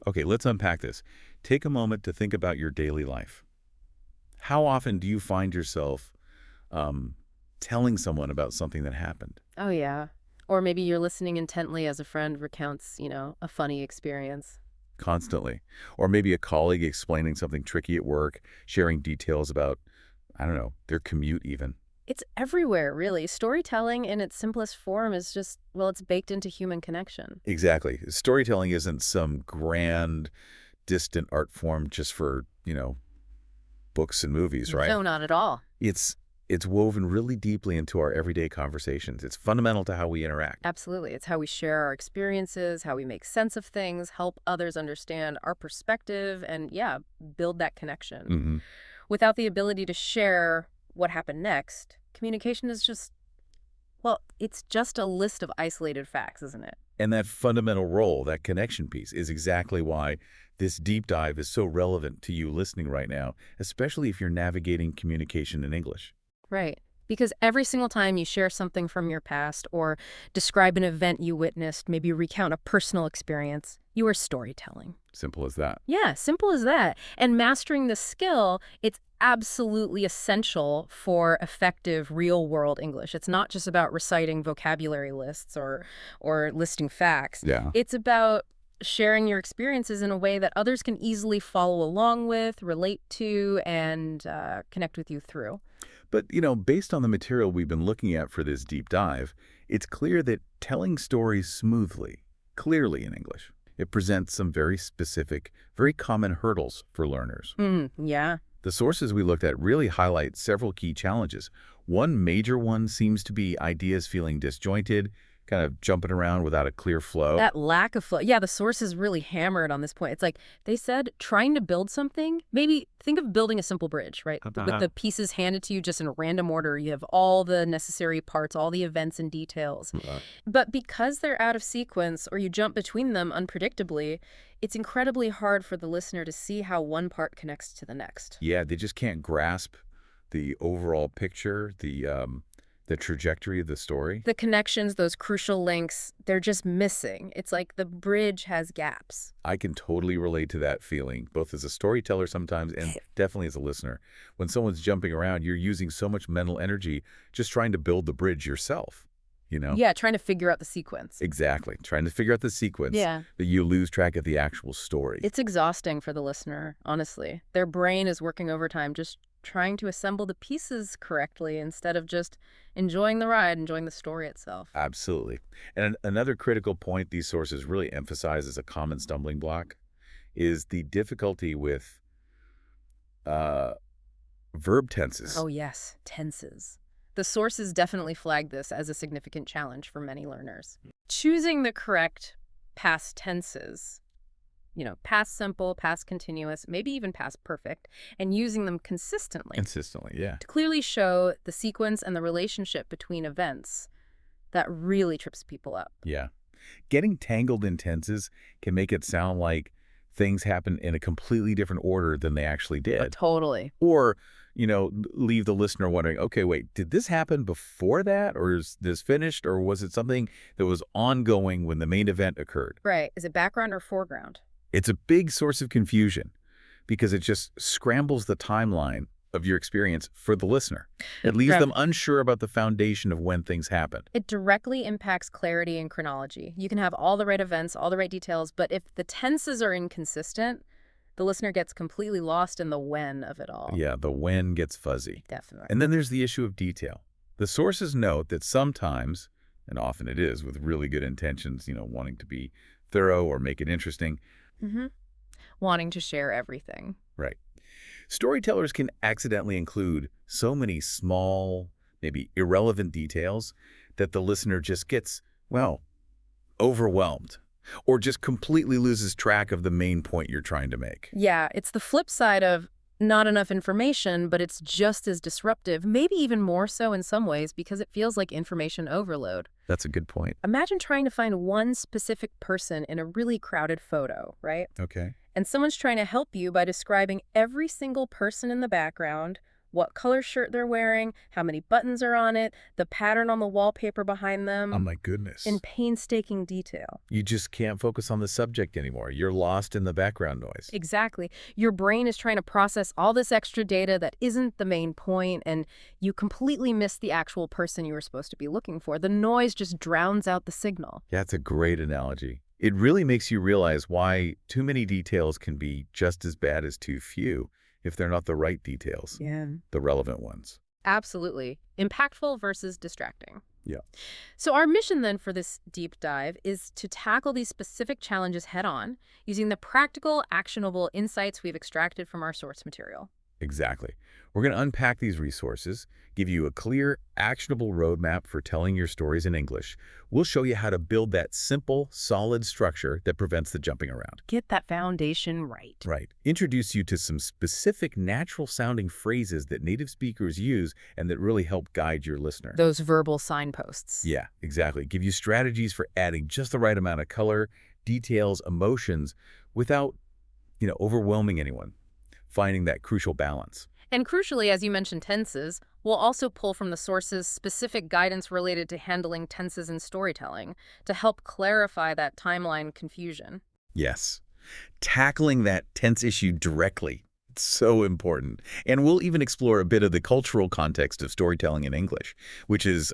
Okay, let's unpack this. Take a moment to think about your daily life. How often do you find yourself telling someone about something that happened? Oh, yeah. Or maybe you're listening intently as a friend recounts, a funny experience. Constantly. Or maybe a colleague explaining something tricky at work, sharing details about, I don't know, their commute even. It's everywhere, really. Storytelling in its simplest form is just, well, it's baked into human connection. Exactly. Storytelling isn't some grand, distant art form just for, books and movies, right? No, not at all. It's it's woven really deeply into our everyday conversations. It's fundamental to how we interact. Absolutely. It's how we share our experiences, how we make sense of things, help others understand our perspective, and yeah, build that connection. Hmm. Without the ability to share what happened next, communication is just, well, it's just a list of isolated facts, isn't it? And that fundamental role, that connection piece, is exactly why this deep dive is so relevant to you listening right now, especially if you're navigating communication in English. Right. Because every single time you share something from your past or describe an event you witnessed, maybe recount a personal experience, you are storytelling. Simple as that. Yeah, simple as that. And mastering the skill, it's absolutely essential for effective real-world English. It's not just about reciting vocabulary lists or listing facts. Yeah. It's about sharing your experiences in a way that others can easily follow along with, relate to, and connect with you through. But, based on the material we've been looking at for this deep dive, it's clear that telling stories smoothly, clearly in English, it presents some very specific, very common hurdles for learners. Yeah. The sources we looked at really highlight several key challenges. One major one seems to be ideas feeling disjointed, kind of jumping around without a clear flow. That lack of flow. Yeah, the sources really hammered on this point. It's like they said trying to build something, maybe think of building a simple bridge, right? With the pieces handed to you just in random order. You have all the necessary parts, all the events and details. But because they're out of sequence or you jump between them unpredictably, it's incredibly hard for the listener to see how one part connects to the next. Yeah, they just can't grasp the overall picture, the trajectory of the story. The connections, those crucial links, they're just missing. It's like the bridge has gaps. I can totally relate to that feeling, both as a storyteller sometimes and definitely as a listener. When someone's jumping around, you're using so much mental energy just trying to build the bridge yourself, Yeah, trying to figure out the sequence. Exactly. Trying to figure out the sequence Yeah. that you lose track of the actual story. It's exhausting for the listener, honestly. Their brain is working overtime just trying to assemble the pieces correctly instead of just enjoying the ride, enjoying the story itself. Absolutely. And another critical point these sources really emphasize as a common stumbling block is the difficulty with verb tenses. Oh, yes, tenses. The sources definitely flagged this as a significant challenge for many learners. Choosing the correct past tenses, past simple, past continuous, maybe even past perfect, and using them consistently Consistently, yeah. to clearly show the sequence and the relationship between events that really trips people up. Yeah. Getting tangled in tenses can make it sound like things happen in a completely different order than they actually did. Totally. Or, leave the listener wondering, okay, wait, did this happen before that? Or is this finished? Or was it something that was ongoing when the main event occurred? Right. Is it background or foreground? It's a big source of confusion because it just scrambles the timeline of your experience for the listener. It leaves them unsure about the foundation of when things happened. It directly impacts clarity and chronology. You can have all the right events, all the right details, but if the tenses are inconsistent, the listener gets completely lost in the when of it all. Yeah, the when gets fuzzy. Definitely. And then there's the issue of detail. The sources note that sometimes, and often it is with really good intentions, wanting to be thorough or make it interesting. Wanting to share everything. Right. Storytellers can accidentally include so many small, maybe irrelevant details that the listener just gets, overwhelmed or just completely loses track of the main point you're trying to make. Yeah, it's the flip side of not enough information, but it's just as disruptive, maybe even more so in some ways because it feels like information overload. That's a good point. Imagine trying to find one specific person in a really crowded photo, right? Okay. And someone's trying to help you by describing every single person in the background, what color shirt they're wearing, how many buttons are on it, the pattern on the wallpaper behind Oh, them, my goodness. in painstaking detail. You just can't focus on the subject anymore. You're lost in the background noise. Exactly. Your brain is trying to process all this extra data that isn't the main point, and you completely miss the actual person you were supposed to be looking for. The noise just drowns out the signal. Yeah, that's a great analogy. It really makes you realize why too many details can be just as bad as too few if they're not the right details, Yeah. the relevant ones. Absolutely. Impactful versus distracting. Yeah. So our mission then for this deep dive is to tackle these specific challenges head on using the practical, actionable insights we've extracted from our source material. Exactly. We're going to unpack these resources, give you a clear, actionable roadmap for telling your stories in English. We'll show you how to build that simple, solid structure that prevents the jumping around. Get that foundation right. Right. Introduce you to some specific natural-sounding phrases that native speakers use and that really help guide your listener. Those verbal signposts. Yeah, exactly. Give you strategies for adding just the right amount of color, details, emotions without, overwhelming anyone. Finding that crucial balance. And crucially, as you mentioned tenses, we'll also pull from the sources specific guidance related to handling tenses in storytelling to help clarify that timeline confusion. Yes. Tackling that tense issue directly. It's so important. And we'll even explore a bit of the cultural context of storytelling in English, which is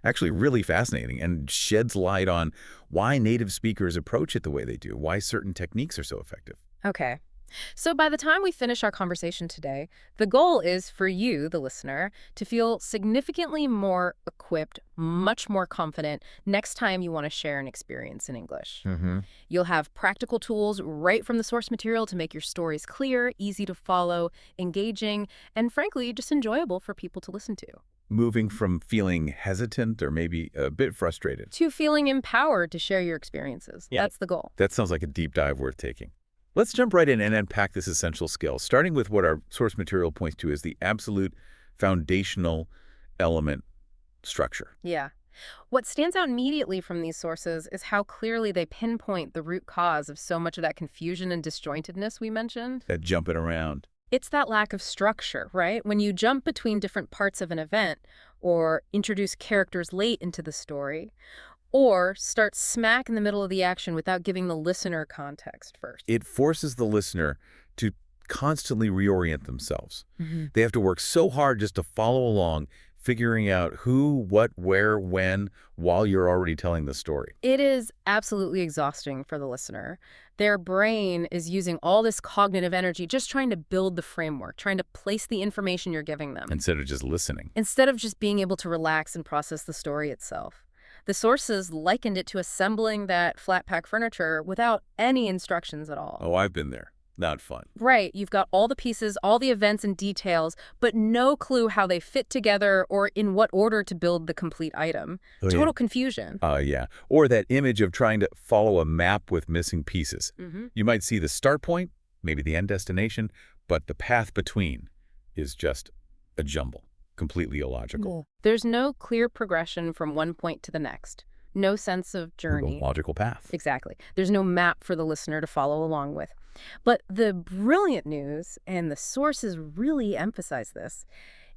actually really fascinating and sheds light on why native speakers approach it the way they do, why certain techniques are so effective. Okay. So by the time we finish our conversation today, the goal is for you, the listener, to feel significantly more equipped, much more confident next time you want to share an experience in English. You'll have practical tools right from the source material to make your stories clear, easy to follow, engaging, and frankly, just enjoyable for people to listen to. Moving from feeling hesitant or maybe a bit frustrated To feeling empowered to share your experiences. Yeah. That's the goal. That sounds like a deep dive worth taking. Let's jump right in and unpack this essential skill, starting with what our source material points to as the absolute foundational element structure. Yeah. What stands out immediately from these sources is how clearly they pinpoint the root cause of so much of that confusion and disjointedness we mentioned. That jumping around. It's that lack of structure, right? When you jump between different parts of an event or introduce characters late into the story, or start smack in the middle of the action without giving the listener context first. It forces the listener to constantly reorient themselves. They have to work so hard just to follow along, figuring out who, what, where, when, while you're already telling the story. It is absolutely exhausting for the listener. Their brain is using all this cognitive energy just trying to build the framework, trying to place the information you're giving them. Instead of just listening. Instead of just being able to relax and process the story itself. The sources likened it to assembling that flat pack furniture without any instructions at all. Oh, I've been there. Not fun. Right. You've got all the pieces, all the events and details, but no clue how they fit together or in what order to build the complete item. Oh, Total confusion. Yeah. Or that image of trying to follow a map with missing pieces. You might see the start point, maybe the end destination, but the path between is just a jumble. Completely illogical. There's no clear progression from one point to the next. No sense of journey. No logical path. Exactly. There's no map for the listener to follow along with. But the brilliant news, and the sources really emphasize this,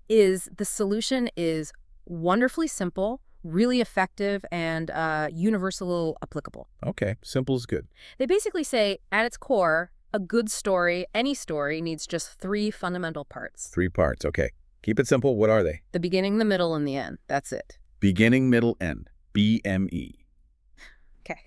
is the solution is wonderfully simple, really effective, and universally applicable. Okay, simple is good. They basically say, at its core, a good story, any story, needs just 3 fundamental parts. 3 parts, okay. Keep it simple. What are they? The beginning, the middle, and the end. That's it. Beginning, middle, end. BME. Okay.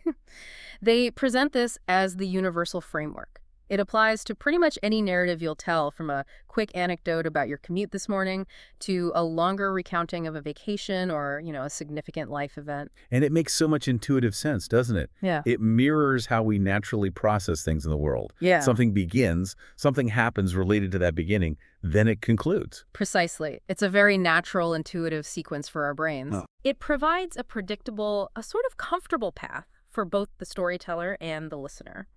They present this as the universal framework. It applies to pretty much any narrative you'll tell, from a quick anecdote about your commute this morning to a longer recounting of a vacation or, a significant life event. And it makes so much intuitive sense, doesn't it? Yeah. It mirrors how we naturally process things in the world. Yeah. Something begins, something happens related to that beginning, then it concludes. Precisely. It's a very natural, intuitive sequence for our brains. Oh. It provides a predictable, a sort of comfortable path for both the storyteller and the listener.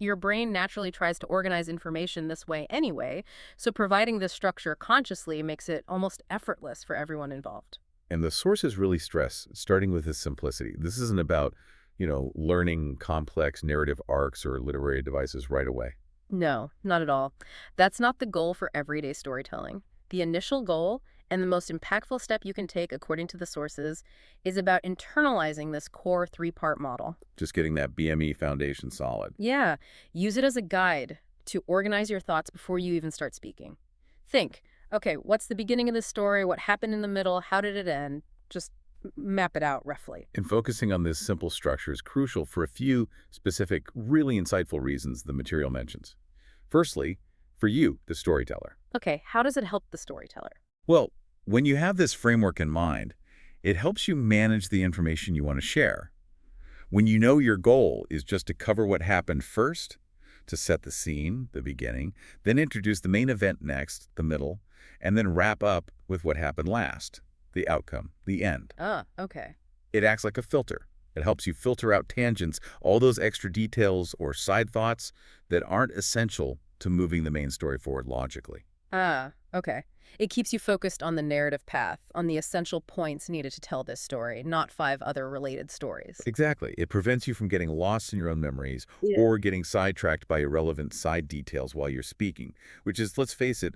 Your brain naturally tries to organize information this way anyway, so providing this structure consciously makes it almost effortless for everyone involved. And the sources really stress, starting with this simplicity. This isn't about, learning complex narrative arcs or literary devices right away. No, not at all. That's not the goal for everyday storytelling. The initial goal, and the most impactful step you can take according to the sources, is about internalizing this core three-part model. Just getting that BME foundation solid. Yeah, use it as a guide to organize your thoughts before you even start speaking. Think, okay, what's the beginning of this story? What happened in the middle? How did it end? Just map it out roughly. And focusing on this simple structure is crucial for a few specific, really insightful reasons the material mentions. Firstly, for you, the storyteller. Okay, how does it help the storyteller? Well, when you have this framework in mind, it helps you manage the information you want to share. When you know your goal is just to cover what happened first, to set the scene, the beginning, then introduce the main event next, the middle, and then wrap up with what happened last, the outcome, the end. Okay. It acts like a filter. It helps you filter out tangents, all those extra details or side thoughts that aren't essential to moving the main story forward logically. Okay. It keeps you focused on the narrative path, on the essential points needed to tell this story, not 5 other related stories. Exactly. It prevents you from getting lost in your own memories or getting sidetracked by irrelevant side details while you're speaking, which is, let's face it,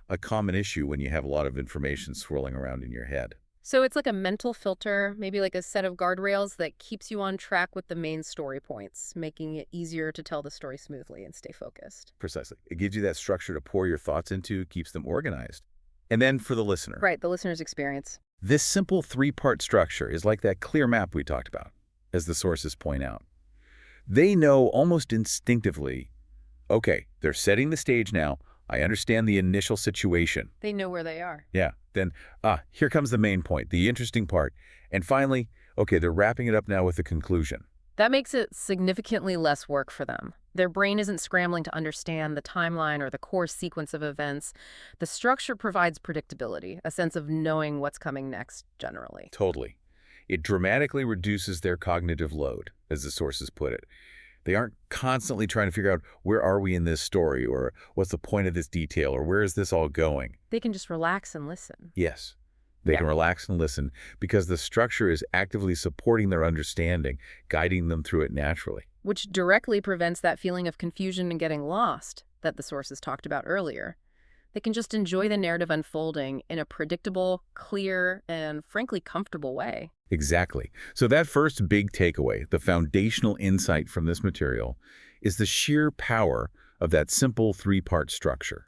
a common issue when you have a lot of information swirling around in your head. So it's like a mental filter, maybe like a set of guardrails that keeps you on track with the main story points, making it easier to tell the story smoothly and stay focused. Precisely. It gives you that structure to pour your thoughts into, keeps them organized. And then for the listener. Right, the listener's experience. This simple 3-part structure is like that clear map we talked about, as the sources point out. They know almost instinctively, okay, they're setting the stage now. I understand the initial situation. They know where they are. Yeah. Then, here comes the main point, the interesting part. And finally, okay, they're wrapping it up now with the conclusion. That makes it significantly less work for them. Their brain isn't scrambling to understand the timeline or the core sequence of events. The structure provides predictability, a sense of knowing what's coming next, generally. Totally. It dramatically reduces their cognitive load, as the sources put it. They aren't constantly trying to figure out where are we in this story, or what's the point of this detail, or where is this all going. They can just relax and listen. Yes. They can relax and listen because the structure is actively supporting their understanding, guiding them through it naturally. Which directly prevents that feeling of confusion and getting lost that the sources talked about earlier. They can just enjoy the narrative unfolding in a predictable, clear, and frankly comfortable way. Exactly. So that first big takeaway, the foundational insight from this material, is the sheer power of that simple 3-part structure.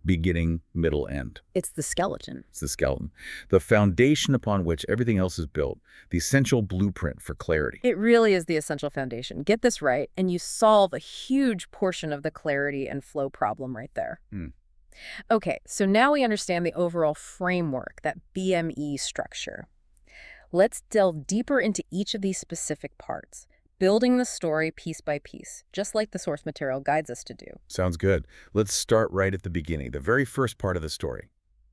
Beginning, middle, end. It's the skeleton. It's the skeleton. The foundation upon which everything else is built, the essential blueprint for clarity. It really is the essential foundation. Get this right, and you solve a huge portion of the clarity and flow problem right there. Okay, so now we understand the overall framework, that BME structure. Let's delve deeper into each of these specific parts, building the story piece by piece, just like the source material guides us to do. Sounds good. Let's start right at the beginning, the very first part of the story,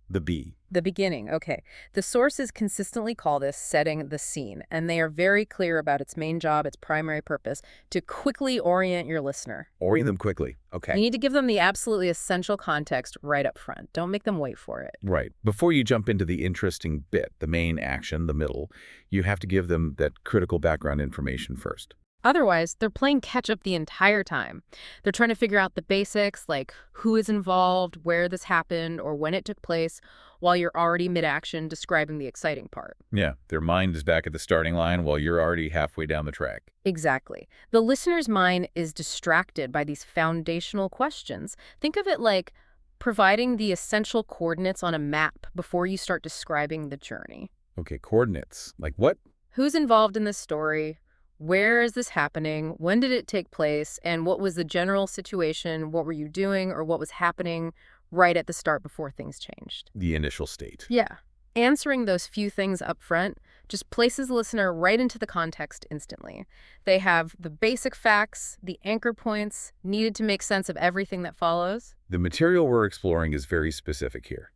the B. The beginning, okay. The sources consistently call this setting the scene, and they are very clear about its main job, its primary purpose, to quickly orient your listener. Orient them quickly. Okay. You need to give them the absolutely essential context right up front. Don't make them wait for it. Right. Before you jump into the interesting bit, the main action, the middle, you have to give them that critical background information first. Otherwise, they're playing catch-up the entire time. They're trying to figure out the basics, like who is involved, where this happened, or when it took place, while you're already mid-action describing the exciting part. Yeah, their mind is back at the starting line while you're already halfway down the track. Exactly. The listener's mind is distracted by these foundational questions. Think of it like providing the essential coordinates on a map before you start describing the journey. Okay, coordinates. Like what? Who's involved in this story? Where is this happening? When did it take place? And what was the general situation? What were you doing or what was happening right at the start before things changed? The initial state. Yeah. Answering those few things up front just places the listener right into the context instantly. They have the basic facts, the anchor points needed to make sense of everything that follows. The material we're exploring is very specific here.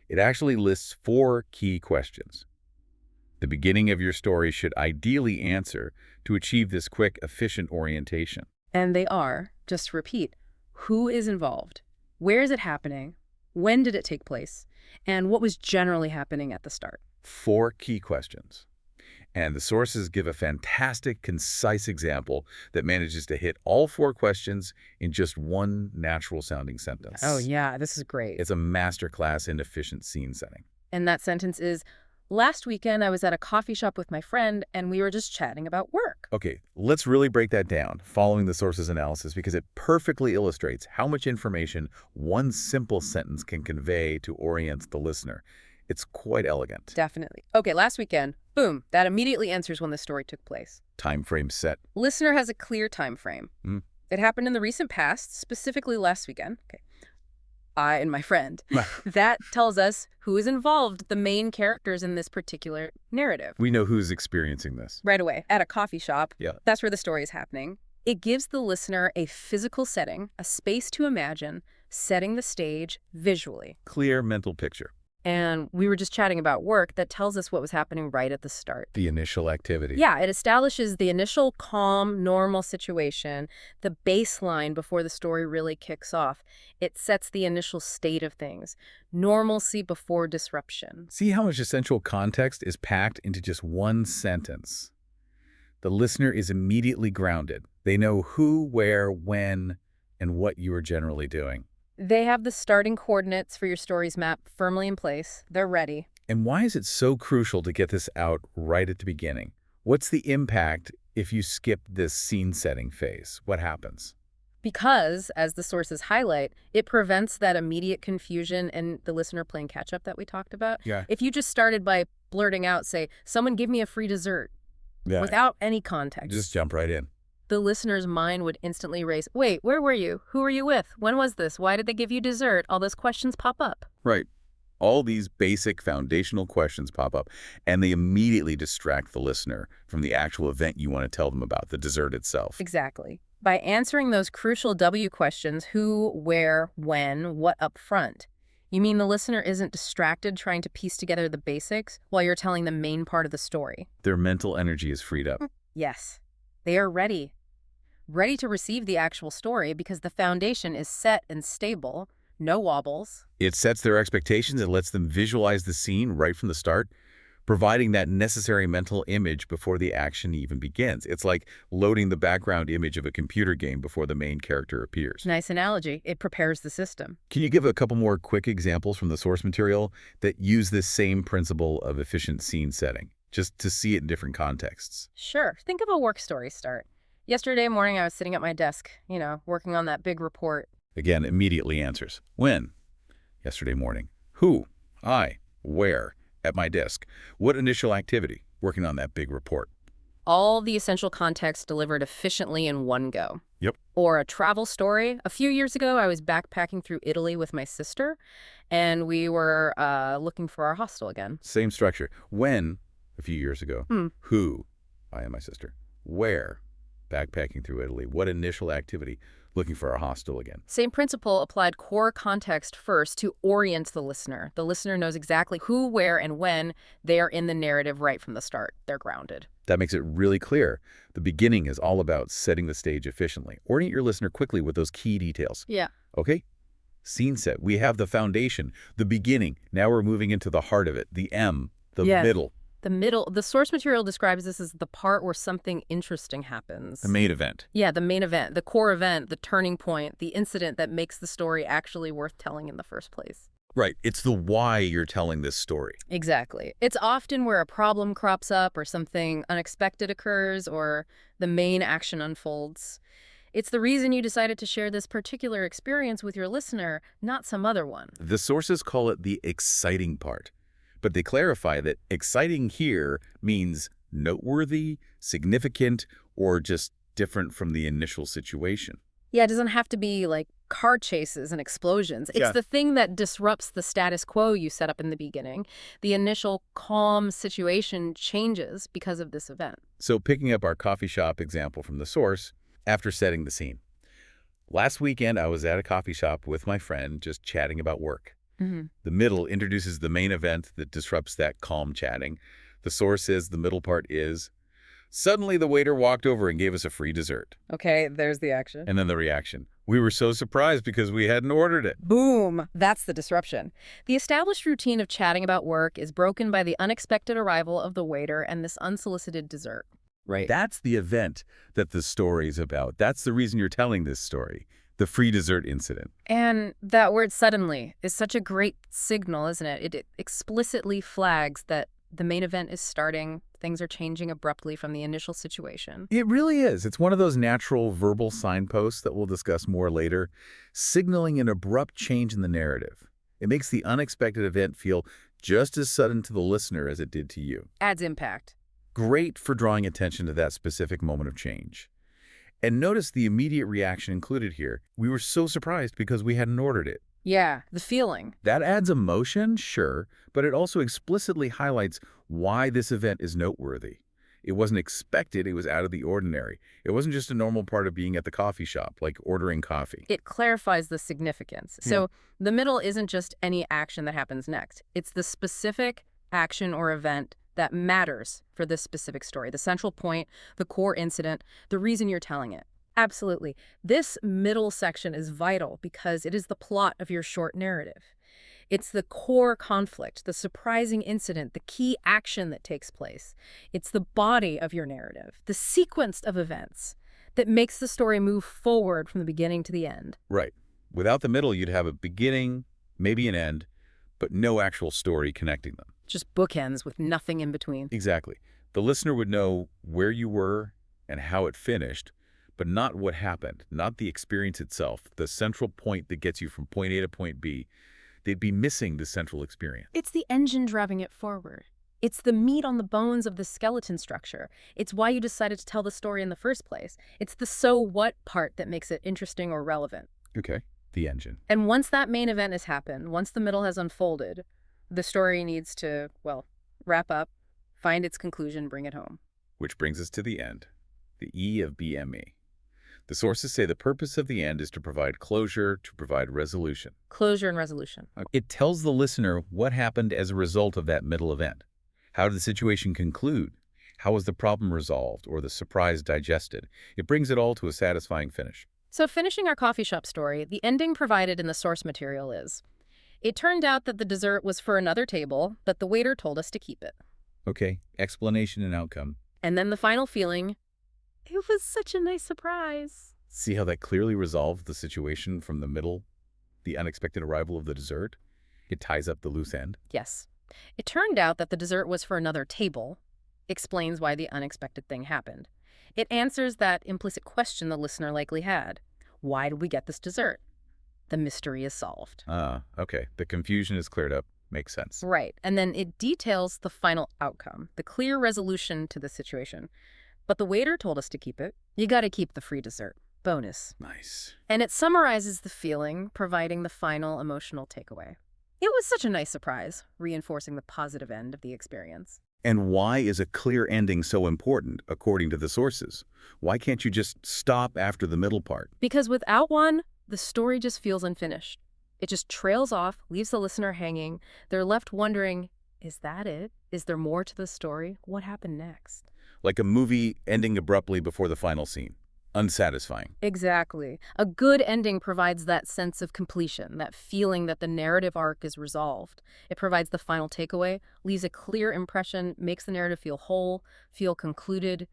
It actually lists 4 key questions. The beginning of your story should ideally answer to achieve this quick, efficient orientation. And they are, just repeat, who is involved? Where is it happening? When did it take place? And what was generally happening at the start? 4 key questions. And the sources give a fantastic, concise example that manages to hit all 4 questions in just one natural-sounding sentence. Oh, yeah, this is great. It's a masterclass in efficient scene setting. And that sentence is, last weekend I was at a coffee shop with my friend and we were just chatting about work. Okay, let's really break that down following the sources analysis because it perfectly illustrates how much information one simple sentence can convey to orient the listener. It's quite elegant. Definitely. Okay, last weekend, boom, that immediately answers when the story took place. Time frame set. Listener has a clear time frame. It happened in the recent past, specifically last weekend. Okay. I and my friend. That tells us who is involved, the main characters in this particular narrative. We know who's experiencing this. Right away, at a coffee shop. Yeah. That's where the story is happening. It gives the listener a physical setting, a space to imagine, setting the stage visually. Clear mental picture. And we were just chatting about work that tells us what was happening right at the start. The initial activity. Yeah, it establishes the initial calm, normal situation, the baseline before the story really kicks off. It sets the initial state of things, normalcy before disruption. See how much essential context is packed into just one sentence. The listener is immediately grounded. They know who, where, when, and what you are generally doing. They have the starting coordinates for your story's map firmly in place. They're ready. And why is it so crucial to get this out right at the beginning? What's the impact if you skip this scene setting phase? What happens? Because, as the sources highlight, it prevents that immediate confusion and the listener playing catch-up that we talked about. Yeah. If you just started by blurting out, say, someone give me a free dessert, without any context. Just jump right in. The listener's mind would instantly race, wait, where were you? Who were you with? When was this? Why did they give you dessert? All those questions pop up. Right. All these basic foundational questions pop up, and they immediately distract the listener from the actual event you want to tell them about, the dessert itself. Exactly. By answering those crucial W questions, who, where, when, what up front, you mean the listener isn't distracted trying to piece together the basics while you're telling the main part of the story. Their mental energy is freed up. Yes. They are ready to receive the actual story because the foundation is set and stable, no wobbles. It sets their expectations and lets them visualize the scene right from the start, providing that necessary mental image before the action even begins. It's like loading the background image of a computer game before the main character appears. Nice analogy. It prepares the system. Can you give a couple more quick examples from the source material that use this same principle of efficient scene setting, just to see it in different contexts? Sure. Think of a work story start. Yesterday morning, I was sitting at my desk, working on that big report. Again, immediately answers. When? Yesterday morning. Who? I. Where? At my desk. What initial activity? Working on that big report. All the essential context delivered efficiently in one go. Yep. Or a travel story. A few years ago, I was backpacking through Italy with my sister, and we were looking for our hostel again. Same structure. When? A few years ago. Who? I and my sister. Where? Backpacking through Italy. What initial activity? Looking for our hostel again. Same principle applied core context first to orient the listener. The listener knows exactly who, where, and when they are in the narrative right from the start. They're grounded. That makes it really clear. The beginning is all about setting the stage efficiently. Orient your listener quickly with those key details. Yeah. Okay? Scene set. We have the foundation, the beginning. Now we're moving into the heart of it, the M, the middle. The middle, the source material describes this as the part where something interesting happens. The main event. Yeah, the main event, the core event, the turning point, the incident that makes the story actually worth telling in the first place. Right. It's the why you're telling this story. Exactly. It's often where a problem crops up or something unexpected occurs or the main action unfolds. It's the reason you decided to share this particular experience with your listener, not some other one. The sources call it the exciting part. But they clarify that exciting here means noteworthy, significant, or just different from the initial situation. Yeah, it doesn't have to be like car chases and explosions. It's the thing that disrupts the status quo you set up in the beginning. The initial calm situation changes because of this event. So picking up our coffee shop example from the source, after setting the scene. Last weekend, I was at a coffee shop with my friend just chatting about work. The middle introduces the main event that disrupts that calm chatting. The source says the middle part is, Suddenly, the waiter walked over and gave us a free dessert. Okay, there's the action. And then the reaction. We were so surprised because we hadn't ordered it. Boom! That's the disruption. The established routine of chatting about work is broken by the unexpected arrival of the waiter and this unsolicited dessert. Right. That's the event that the story's about. That's the reason you're telling this story. The free dessert incident. And that word suddenly is such a great signal, isn't it? It explicitly flags that the main event is starting. Things are changing abruptly from the initial situation. It really is. It's one of those natural verbal signposts that we'll discuss more later, signaling an abrupt change in the narrative. It makes the unexpected event feel just as sudden to the listener as it did to you. Adds impact. Great for drawing attention to that specific moment of change. And notice the immediate reaction included here. We were so surprised because we hadn't ordered it. Yeah, the feeling. That adds emotion, sure, but it also explicitly highlights why this event is noteworthy. It wasn't expected, it was out of the ordinary. It wasn't just a normal part of being at the coffee shop, like ordering coffee. It clarifies the significance. So the middle isn't just any action that happens next. It's the specific action or event that matters for this specific story. The central point, the core incident, the reason you're telling it. Absolutely. This middle section is vital because it is the plot of your short narrative. It's the core conflict, the surprising incident, the key action that takes place. It's the body of your narrative, the sequence of events that makes the story move forward from the beginning to the end. Right. Without the middle, you'd have a beginning, maybe an end, but no actual story connecting them. Just bookends with nothing in between. Exactly. The listener would know where you were and how it finished, but not what happened, not the experience itself, the central point that gets you from point A to point B. They'd be missing the central experience. It's the engine driving it forward. It's the meat on the bones of the skeleton structure. It's why you decided to tell the story in the first place. It's the so what part that makes it interesting or relevant. Okay, the engine. And once that main event has happened, once the middle has unfolded, the story needs to, well, wrap up, find its conclusion, bring it home. Which brings us to the end, the E of BME. The sources say the purpose of the end is to provide closure, to provide resolution. Closure and resolution. It tells the listener what happened as a result of that middle event. How did the situation conclude? How was the problem resolved or the surprise digested? It brings it all to a satisfying finish. So finishing our coffee shop story, the ending provided in the source material is, it turned out that the dessert was for another table, but the waiter told us to keep it. Okay, explanation and outcome. And then the final feeling, it was such a nice surprise. See how that clearly resolved the situation from the middle, the unexpected arrival of the dessert? It ties up the loose end. Yes. It turned out that the dessert was for another table, explains why the unexpected thing happened. It answers that implicit question the listener likely had. Why did we get this dessert? The mystery is solved. Ah, okay. The confusion is cleared up. Makes sense. Right. And then it details the final outcome, the clear resolution to the situation. But the waiter told us to keep it. You got to keep the free dessert. Bonus. Nice. And it summarizes the feeling, providing the final emotional takeaway. It was such a nice surprise, reinforcing the positive end of the experience. And why is a clear ending so important, according to the sources? Why can't you just stop after the middle part? Because without one, the story just feels unfinished. It just trails off, leaves the listener hanging. They're left wondering, is that it? Is there more to the story? What happened next? Like a movie ending abruptly before the final scene. Unsatisfying. Exactly. A good ending provides that sense of completion, that feeling that the narrative arc is resolved. It provides the final takeaway, leaves a clear impression, makes the narrative feel whole, feel concluded,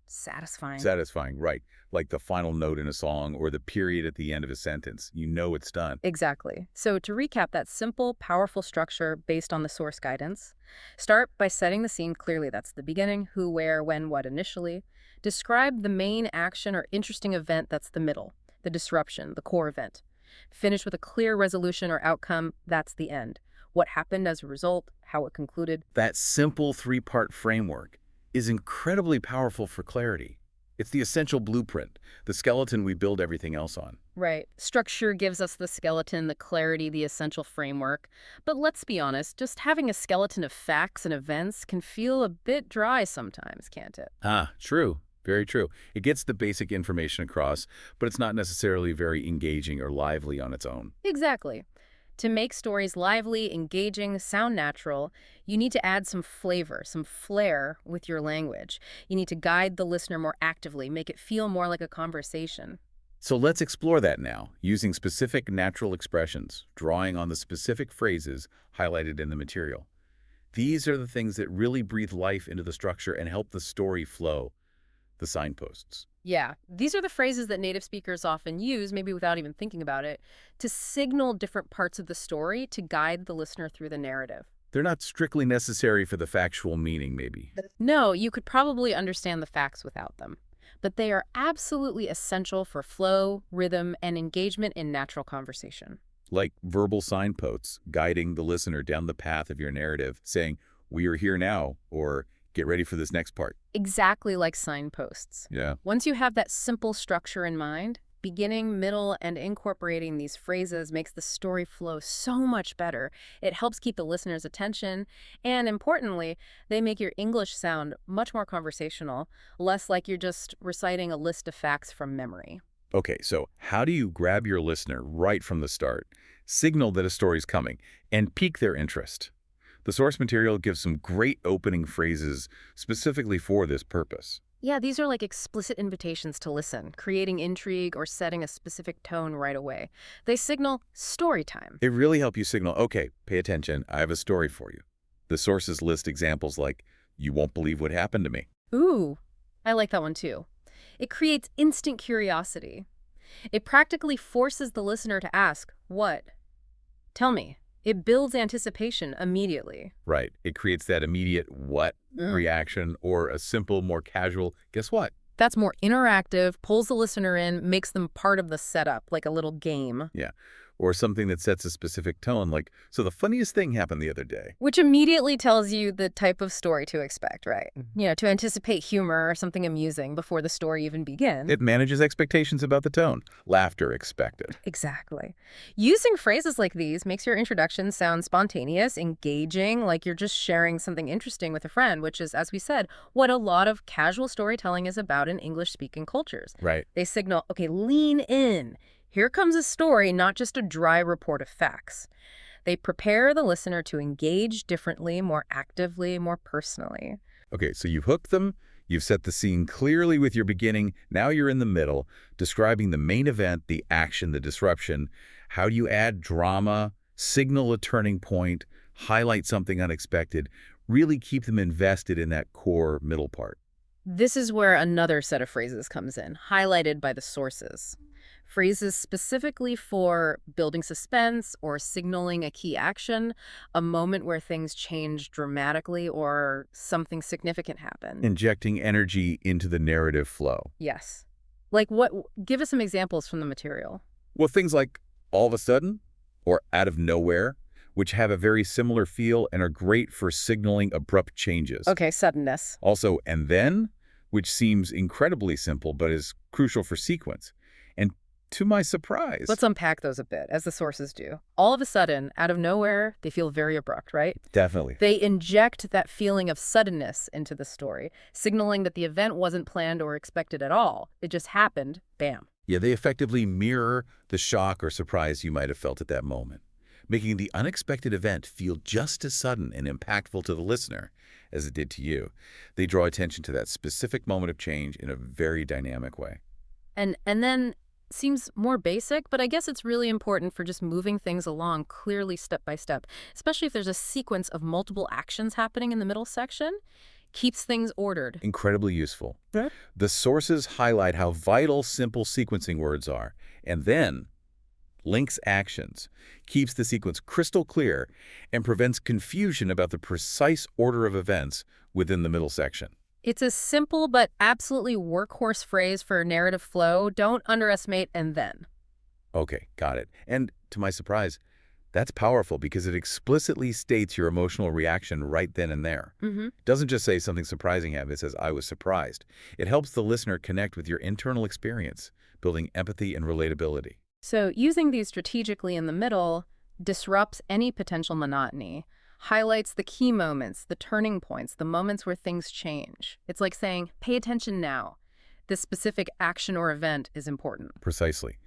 satisfying. Satisfying, right. Like the final note in a song or the period at the end of a sentence. You know it's done. Exactly. So to recap that simple, powerful structure based on the source guidance, start by setting the scene clearly. That's the beginning, who, where, when, what initially. Describe the main action or interesting event. That's the middle, the disruption, the core event. Finish with a clear resolution or outcome. That's the end. What happened as a result, how it concluded. That simple three-part framework is incredibly powerful for clarity. It's the essential blueprint, the skeleton we build everything else on. Right. Structure gives us the skeleton, the clarity, the essential framework. But let's be honest, just having a skeleton of facts and events can feel a bit dry sometimes, can't it? Ah, true. Very true. It gets the basic information across, but it's not necessarily very engaging or lively on its own. Exactly. To make stories lively, engaging, sound natural, you need to add some flavor, some flair with your language. You need to guide the listener more actively, make it feel more like a conversation. So let's explore that now, using specific natural expressions, drawing on the specific phrases highlighted in the material. These are the things that really breathe life into the structure and help the story flow, the signposts. Yeah, these are the phrases that native speakers often use, maybe without even thinking about it, to signal different parts of the story to guide the listener through the narrative. They're not strictly necessary for the factual meaning, maybe. No, you could probably understand the facts without them, but they are absolutely essential for flow, rhythm, and engagement in natural conversation. Like verbal signposts guiding the listener down the path of your narrative, saying, "We are here now," or "Get ready for this next part." Exactly like signposts. Yeah. Once you have that simple structure in mind, beginning, middle, and incorporating these phrases makes the story flow so much better. It helps keep the listener's attention, and importantly, they make your English sound much more conversational, less like you're just reciting a list of facts from memory. Okay, so how do you grab your listener right from the start, signal that a story's coming, and pique their interest? The source material gives some great opening phrases specifically for this purpose. Yeah, these are like explicit invitations to listen, creating intrigue or setting a specific tone right away. They signal story time. They really help you signal, okay, pay attention, I have a story for you. The sources list examples like, "You won't believe what happened to me." Ooh, I like that one too. It creates instant curiosity. It practically forces the listener to ask, what? Tell me. It builds anticipation immediately. Right. It creates that immediate what reaction or a simple, more casual, "Guess what?" That's more interactive, pulls the listener in, makes them part of the setup, like a little game. Yeah. Or something that sets a specific tone, like, "So the funniest thing happened the other day." Which immediately tells you the type of story to expect, right? To anticipate humor or something amusing before the story even begins. It manages expectations about the tone. Laughter expected. Exactly. Using phrases like these makes your introduction sound spontaneous, engaging, like you're just sharing something interesting with a friend, which is, as we said, what a lot of casual storytelling is about in English-speaking cultures. Right. They signal, okay, lean in. Here comes a story, not just a dry report of facts. They prepare the listener to engage differently, more actively, more personally. Okay, so you've hooked them, you've set the scene clearly with your beginning, now you're in the middle, describing the main event, the action, the disruption. How do you add drama, signal a turning point, highlight something unexpected, really keep them invested in that core middle part? This is where another set of phrases comes in, highlighted by the sources. Phrases specifically for building suspense or signaling a key action, a moment where things change dramatically or something significant happened. Injecting energy into the narrative flow. Yes. Like what? Give us some examples from the material. Well, things like "all of a sudden" or "out of nowhere," which have a very similar feel and are great for signaling abrupt changes. Okay, suddenness. Also, "and then," which seems incredibly simple but is crucial for sequence. And to my surprise... Let's unpack those a bit, as the sources do. All of a sudden, out of nowhere, they feel very abrupt, right? Definitely. They inject that feeling of suddenness into the story, signaling that the event wasn't planned or expected at all. It just happened, bam. Yeah, they effectively mirror the shock or surprise you might have felt at that moment, making the unexpected event feel just as sudden and impactful to the listener as it did to you. They draw attention to that specific moment of change in a very dynamic way. And then seems more basic, but I guess it's really important for just moving things along clearly step by step, especially if there's a sequence of multiple actions happening in the middle section. Keeps things ordered. Incredibly useful. Yeah. The sources highlight how vital simple sequencing words are, and then links actions, keeps the sequence crystal clear, and prevents confusion about the precise order of events within the middle section. It's a simple but absolutely workhorse phrase for narrative flow. Don't underestimate "and then." Okay, got it. And to my surprise, that's powerful because it explicitly states your emotional reaction right then and there. It doesn't just say something surprising happened, it says, "I was surprised." It helps the listener connect with your internal experience, building empathy and relatability. So using these strategically in the middle disrupts any potential monotony, highlights the key moments, the turning points, the moments where things change. It's like saying, pay attention now. This specific action or event is important. Precisely.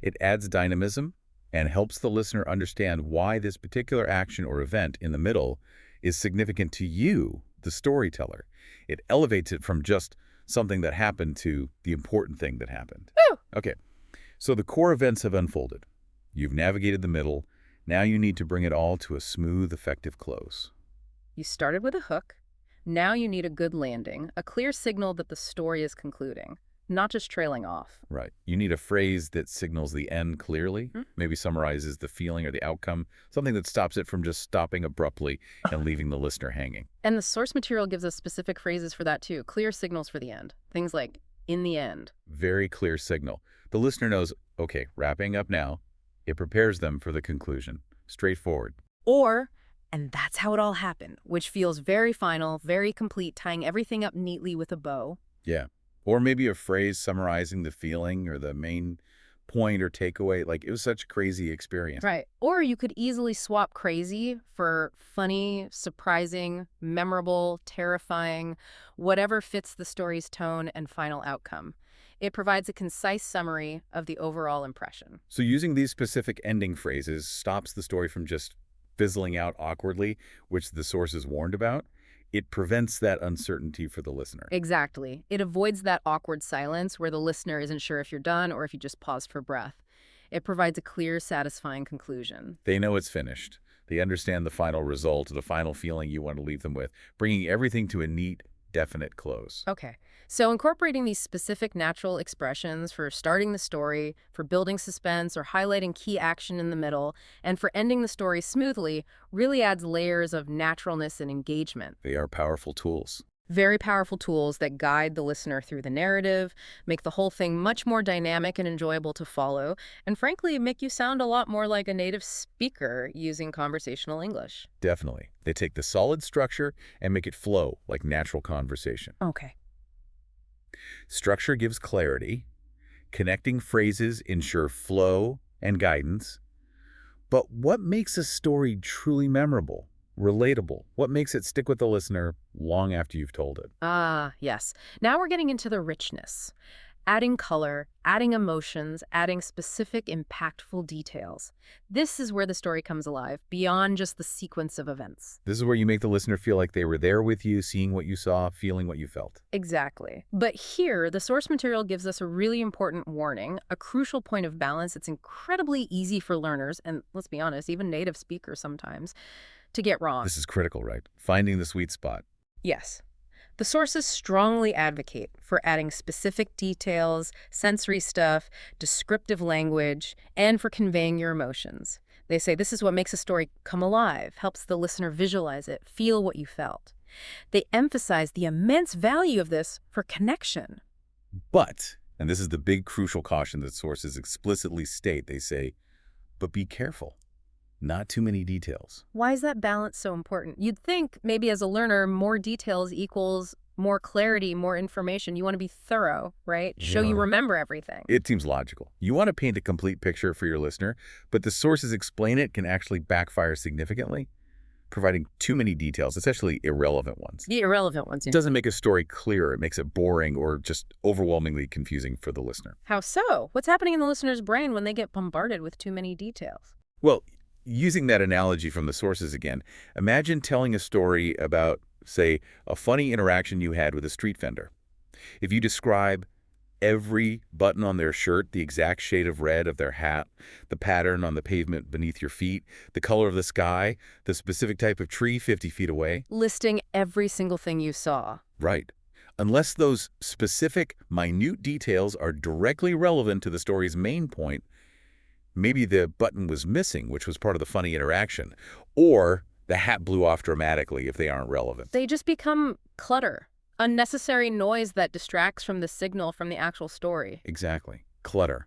It adds dynamism, and helps the listener understand why this particular action or event in the middle is significant to you, the storyteller. It elevates it from just something that happened to the important thing that happened. Woo! Okay, so the core events have unfolded. You've navigated the middle. Now you need to bring it all to a smooth, effective close. You started with a hook. Now you need a good landing, a clear signal that the story is concluding, not just trailing off. Right. You need a phrase that signals the end clearly, maybe summarizes the feeling or the outcome, something that stops it from just stopping abruptly and leaving the listener hanging. And the source material gives us specific phrases for that too, clear signals for the end. Things like, in the end. Very clear signal. The listener knows, okay, wrapping up now. It prepares them for the conclusion. Straightforward. Or, and that's how it all happened, which feels very final, very complete, tying everything up neatly with a bow. Yeah. Or maybe a phrase summarizing the feeling or the main point or takeaway. Like, it was such a crazy experience. Right. Or you could easily swap crazy for funny, surprising, memorable, terrifying, whatever fits the story's tone and final outcome. It provides a concise summary of the overall impression. So using these specific ending phrases stops the story from just fizzling out awkwardly, which the source is warned about. It prevents that uncertainty for the listener. Exactly. It avoids that awkward silence where the listener isn't sure if you're done or if you just paused for breath. It provides a clear, satisfying conclusion. They know it's finished. They understand the final result, the final feeling you want to leave them with, bringing everything to a neat, definite close. Okay. So incorporating these specific natural expressions for starting the story, for building suspense or highlighting key action in the middle, and for ending the story smoothly really adds layers of naturalness and engagement. They are powerful tools. Very powerful tools that guide the listener through the narrative, make the whole thing much more dynamic and enjoyable to follow, and frankly, make you sound a lot more like a native speaker using conversational English. Definitely. They take the solid structure and make it flow like natural conversation. Okay. Structure gives clarity. Connecting phrases ensure flow and guidance. But what makes a story truly memorable, relatable? What makes it stick with the listener long after you've told it? Ah, yes. Now we're getting into the richness. Adding color, adding emotions, adding specific, impactful details. This is where the story comes alive, beyond just the sequence of events. This is where you make the listener feel like they were there with you, seeing what you saw, feeling what you felt. Exactly. But here, the source material gives us a really important warning, a crucial point of balance. It's incredibly easy for learners, and let's be honest, even native speakers sometimes, to get wrong. This is critical, right? Finding the sweet spot. Yes. The sources strongly advocate for adding specific details, sensory stuff, descriptive language, and for conveying your emotions. They say this is what makes a story come alive, helps the listener visualize it, feel what you felt. They emphasize the immense value of this for connection. But, and this is the big crucial caution that sources explicitly state, they say, but be careful. Not too many details. Why is that balance so important? You'd think maybe as a learner, more details equals more clarity, more information. You want to be thorough, right? Show you remember everything. It seems logical. You want to paint a complete picture for your listener, but the sources explain it can actually backfire significantly, providing too many details, especially irrelevant ones. The irrelevant ones, yeah. It doesn't make a story clearer. It makes it boring or just overwhelmingly confusing for the listener. How so? What's happening in the listener's brain when they get bombarded with too many details? Well, using that analogy from the sources again, imagine telling a story about, say, a funny interaction you had with a street vendor. If you describe every button on their shirt, the exact shade of red of their hat, the pattern on the pavement beneath your feet, the color of the sky, the specific type of tree 50 feet away. Listing every single thing you saw. Right. Unless those specific, minute details are directly relevant to the story's main point, maybe the button was missing, which was part of the funny interaction, or the hat blew off dramatically if they aren't relevant. They just become clutter, unnecessary noise that distracts from the signal from the actual story. Exactly. Clutter.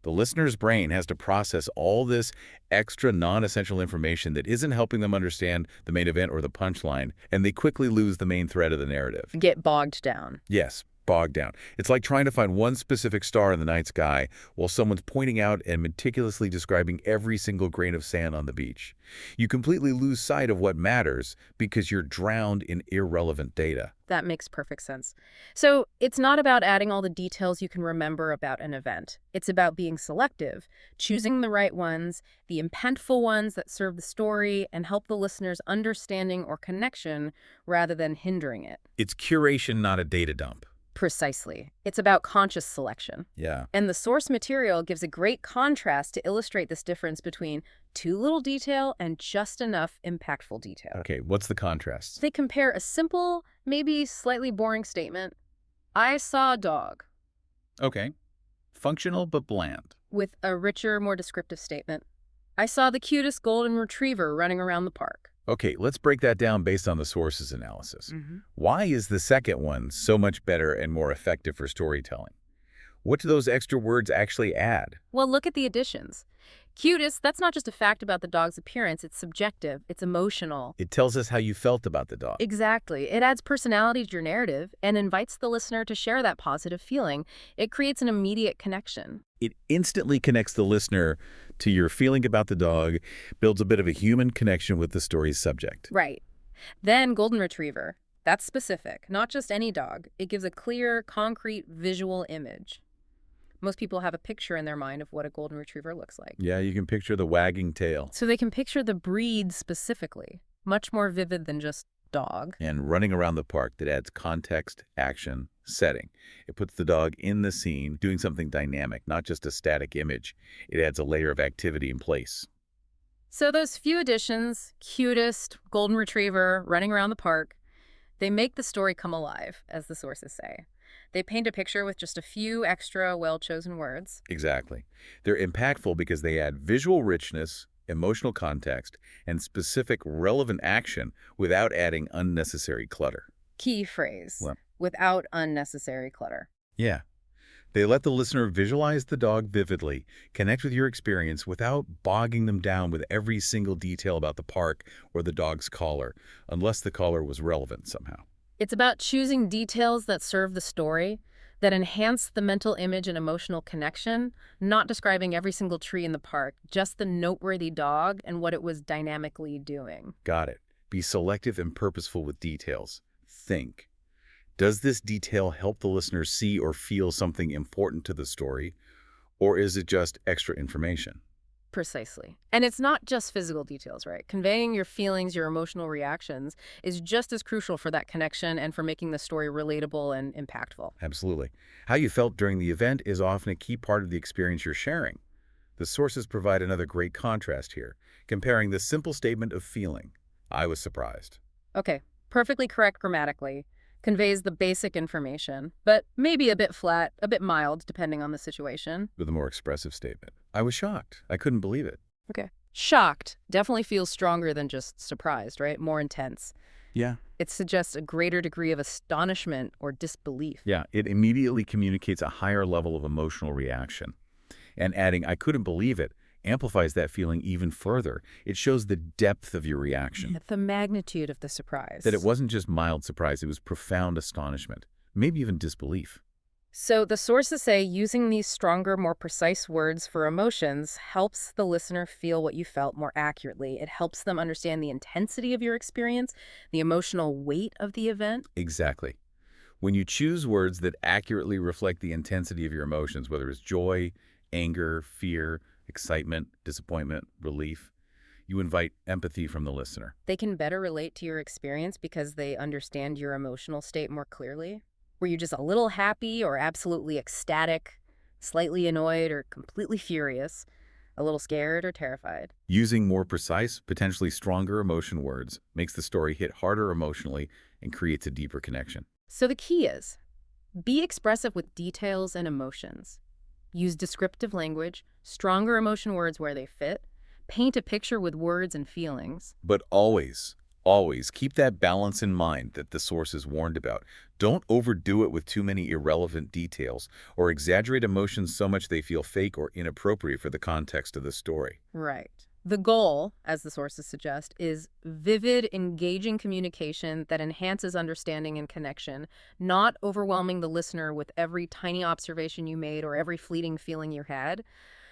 The listener's brain has to process all this extra non-essential information that isn't helping them understand the main event or the punchline, and they quickly lose the main thread of the narrative. Get bogged down. Yes. bogged down. It's like trying to find one specific star in the night sky while someone's pointing out and meticulously describing every single grain of sand on the beach. You completely lose sight of what matters because you're drowned in irrelevant data. That makes perfect sense. So it's not about adding all the details you can remember about an event. It's about being selective, choosing the right ones, the impactful ones that serve the story and help the listener's understanding or connection rather than hindering it. It's curation, not a data dump. Precisely. It's about conscious selection. Yeah. And the source material gives a great contrast to illustrate this difference between too little detail and just enough impactful detail. Okay, what's the contrast? They compare a simple, maybe slightly boring statement, "I saw a dog," Okay. Functional but bland. with a richer, more descriptive statement, "I saw the cutest golden retriever running around the park." Okay, let's break that down based on the source's analysis. Why is the second one so much better and more effective for storytelling? What do those extra words actually add? Well, look at the additions. Cutest, that's not just a fact about the dog's appearance. It's subjective. It's emotional. It tells us how you felt about the dog. Exactly. It adds personality to your narrative and invites the listener to share that positive feeling. It creates an immediate connection. It instantly connects the listener to your feeling about the dog, builds a bit of a human connection with the story's subject. Right. Then golden retriever. That's specific, not just any dog. It gives a clear, concrete, visual image. Most people have a picture in their mind of what a golden retriever looks like. Yeah, you can picture the wagging tail. So they can picture the breed specifically, much more vivid than just dog. And running around the park that adds context, action, setting. It puts the dog in the scene, doing something dynamic, not just a static image. It adds a layer of activity in place. So those few additions, cutest, golden retriever, running around the park, they make the story come alive, as the sources say. They paint a picture with just a few extra well-chosen words. Exactly. They're impactful because they add visual richness, emotional context, and specific relevant action without adding unnecessary clutter. Key phrase, Well, without unnecessary clutter. yeah. They let the listener visualize the dog vividly, connect with your experience without bogging them down with every single detail about the park or the dog's collar, unless the collar was relevant somehow. It's about choosing details that serve the story, that enhance the mental image and emotional connection, not describing every single tree in the park, just the noteworthy dog and what it was dynamically doing. Got it. Be selective and purposeful with details. Think. Does this detail help the listener see or feel something important to the story, or is it just extra information? Precisely. And it's not just physical details, right? Conveying your feelings, your emotional reactions is just as crucial for that connection and for making the story relatable and impactful. Absolutely. How you felt during the event is often a key part of the experience you're sharing. The sources provide another great contrast here, comparing the simple statement of feeling, "I was surprised." Okay, perfectly correct grammatically. Conveys the basic information, but maybe a bit flat, a bit mild, depending on the situation. With a more expressive statement, "I was shocked. I couldn't believe it." Okay. Shocked definitely feels stronger than just surprised, right? More intense. Yeah. It suggests a greater degree of astonishment or disbelief. Yeah, it immediately communicates a higher level of emotional reaction. And adding, "I couldn't believe it," amplifies that feeling even further. It shows the depth of your reaction. The magnitude of the surprise. That it wasn't just mild surprise, it was profound astonishment, maybe even disbelief. So the sources say using these stronger, more precise words for emotions helps the listener feel what you felt more accurately. It helps them understand the intensity of your experience, the emotional weight of the event. Exactly. When you choose words that accurately reflect the intensity of your emotions, whether it's joy, anger, fear, excitement, disappointment, relief, you invite empathy from the listener. They can better relate to your experience because they understand your emotional state more clearly. Were you just a little happy or absolutely ecstatic, slightly annoyed or completely furious, a little scared or terrified? Using more precise, potentially stronger emotion words makes the story hit harder emotionally and creates a deeper connection. So the key is, be expressive with details and emotions. Use descriptive language, stronger emotion words where they fit, paint a picture with words and feelings. But always keep that balance in mind that the source is warned about. Don't overdo it with too many irrelevant details or exaggerate emotions so much they feel fake or inappropriate for the context of the story. Right. The goal, as the sources suggest, is vivid, engaging communication that enhances understanding and connection, not overwhelming the listener with every tiny observation you made or every fleeting feeling you had.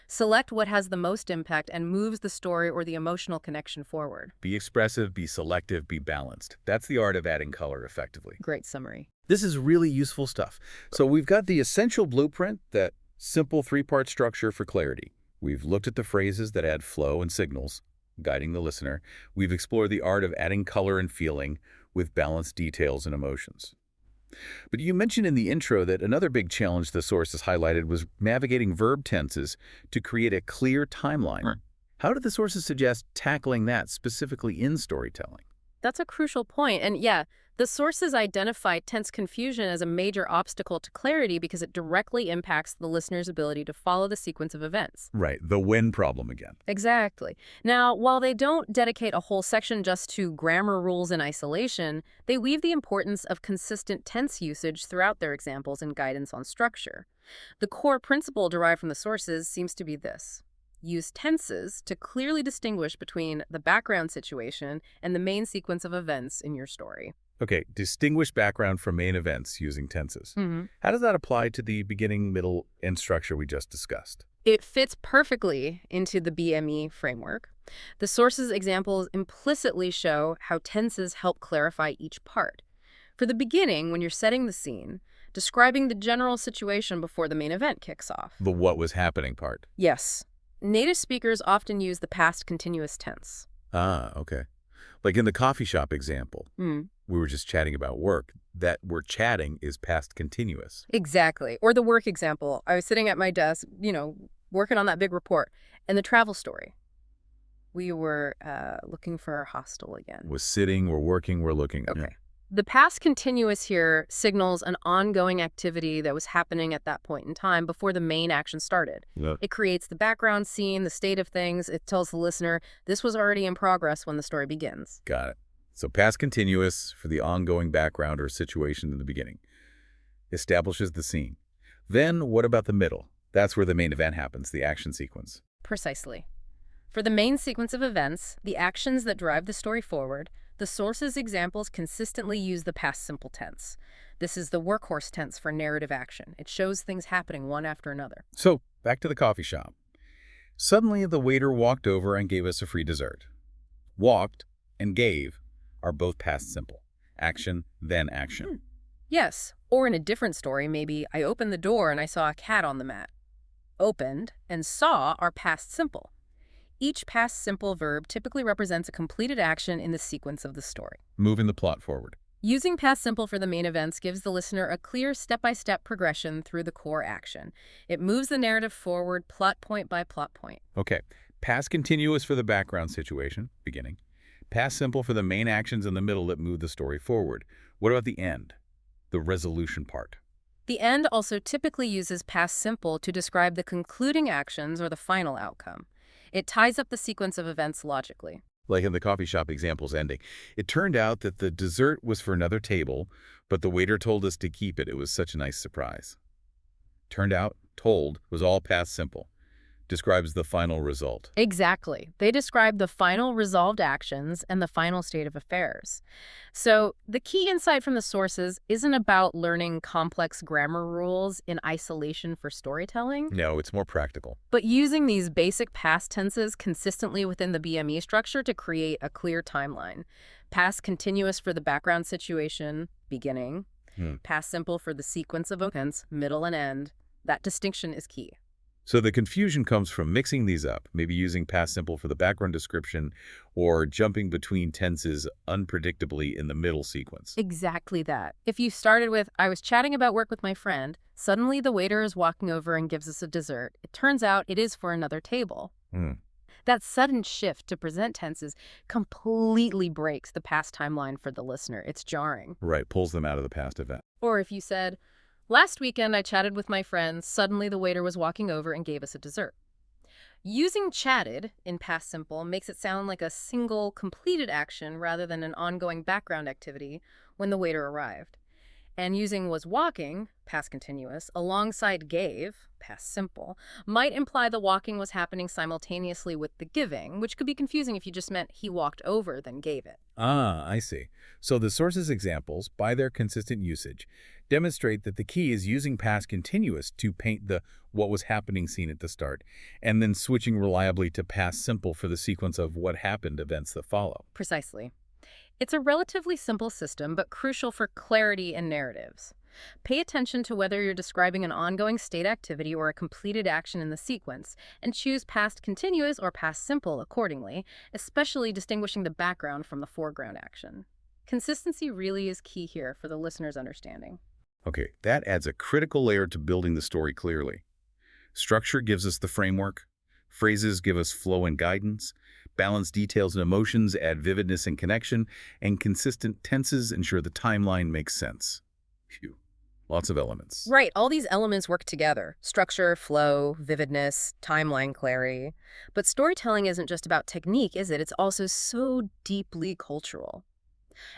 Select what has the most impact and moves the story or the emotional connection forward. Be expressive, be selective, be balanced. That's the art of adding color effectively. Great summary. This is really useful stuff. So we've got the essential blueprint, that simple three-part structure for clarity. We've looked at the phrases that add flow and signals, guiding the listener. We've explored the art of adding color and feeling with balanced details and emotions. But you mentioned in the intro that another big challenge the sources highlighted was navigating verb tenses to create a clear timeline. Right. How did the sources suggest tackling that specifically in storytelling? That's a crucial point. And yeah, the sources identify tense confusion as a major obstacle to clarity because it directly impacts the listener's ability to follow the sequence of events. Right, the when problem again. Exactly. Now, while they don't dedicate a whole section just to grammar rules in isolation, they weave the importance of consistent tense usage throughout their examples and guidance on structure. The core principle derived from the sources seems to be this: use tenses to clearly distinguish between the background situation and the main sequence of events in your story. Okay, distinguish background from main events using tenses. How does that apply to the beginning, middle, end structure we just discussed? It fits perfectly into the BME framework. The sources examples implicitly show how tenses help clarify each part. For the beginning, when you're setting the scene, describing the general situation before the main event kicks off. The what was happening part. Yes. Native speakers often use the past continuous tense. Ah, okay. Like in the coffee shop example, we were just chatting about work. That we're chatting is past continuous. Exactly. Or the work example. I was sitting at my desk, working on that big report. And the travel story. We were looking for our hostel again. Was sitting, we're working, we're looking. Okay. Yeah. The past continuous here signals an ongoing activity that was happening at that point in time before the main action started. Yeah. It creates the background scene, the state of things. It tells the listener this was already in progress when the story begins. Got it. So past continuous for the ongoing background or situation in the beginning. Establishes the scene. Then what about the middle? That's where the main event happens, the action sequence. Precisely. For the main sequence of events, the actions that drive the story forward, the sources' examples consistently use the past simple tense. This is the workhorse tense for narrative action. It shows things happening one after another. So, back to the coffee shop. Suddenly, the waiter walked over and gave us a free dessert. Walked and gave are both past simple. Action, then action. Yes, or in a different story, maybe I opened the door and I saw a cat on the mat. Opened and saw are past simple. Each past simple verb typically represents a completed action in the sequence of the story. Moving the plot forward. Using past simple for the main events gives the listener a clear step-by-step progression through the core action. It moves the narrative forward plot point by plot point. Okay. Past continuous for the background situation, beginning. Past simple for the main actions in the middle that move the story forward. What about the end? The resolution part. The end also typically uses past simple to describe the concluding actions or the final outcome. It ties up the sequence of events logically. Like in the coffee shop example's ending. It turned out that the dessert was for another table, but the waiter told us to keep it. It was such a nice surprise. Turned out, told, was all past simple. Describes the final result. Exactly. They describe the final resolved actions and the final state of affairs. So the key insight from the sources isn't about learning complex grammar rules in isolation for storytelling, No, it's more practical. but using these basic past tenses consistently within the BME structure to create a clear timeline. Past continuous for the background situation, beginning. Past simple for the sequence of events, middle and end. That distinction is key. So the confusion comes from mixing these up, maybe using past simple for the background description or jumping between tenses unpredictably in the middle sequence. Exactly that. If you started with, I was chatting about work with my friend, suddenly the waiter is walking over and gives us a dessert. It turns out it is for another table. That sudden shift to present tenses completely breaks the past timeline for the listener. It's jarring. Right, pulls them out of the past event. Or if you said, last weekend I chatted with my friends, suddenly the waiter was walking over and gave us a dessert. Using chatted in past simple makes it sound like a single completed action rather than an ongoing background activity when the waiter arrived. And using was walking past continuous, alongside gave, past simple, might imply the walking was happening simultaneously with the giving, which could be confusing if you just meant he walked over then gave it. Ah, I see. So the source's examples, by their consistent usage, demonstrate that the key is using past continuous to paint the what was happening scene at the start, and then switching reliably to past simple for the sequence of what happened events that follow. Precisely. It's a relatively simple system, but crucial for clarity in narratives. Pay attention to whether you're describing an ongoing state activity or a completed action in the sequence, and choose past continuous or past simple accordingly, especially distinguishing the background from the foreground action. Consistency really is key here for the listener's understanding. Okay, that adds a critical layer to building the story clearly. Structure gives us the framework, phrases give us flow and guidance, balanced details and emotions add vividness and connection, and consistent tenses ensure the timeline makes sense. Phew. Lots of elements. Right, all these elements work together. Structure, flow, vividness, timeline clarity. But storytelling isn't just about technique, is it? It's also so deeply cultural.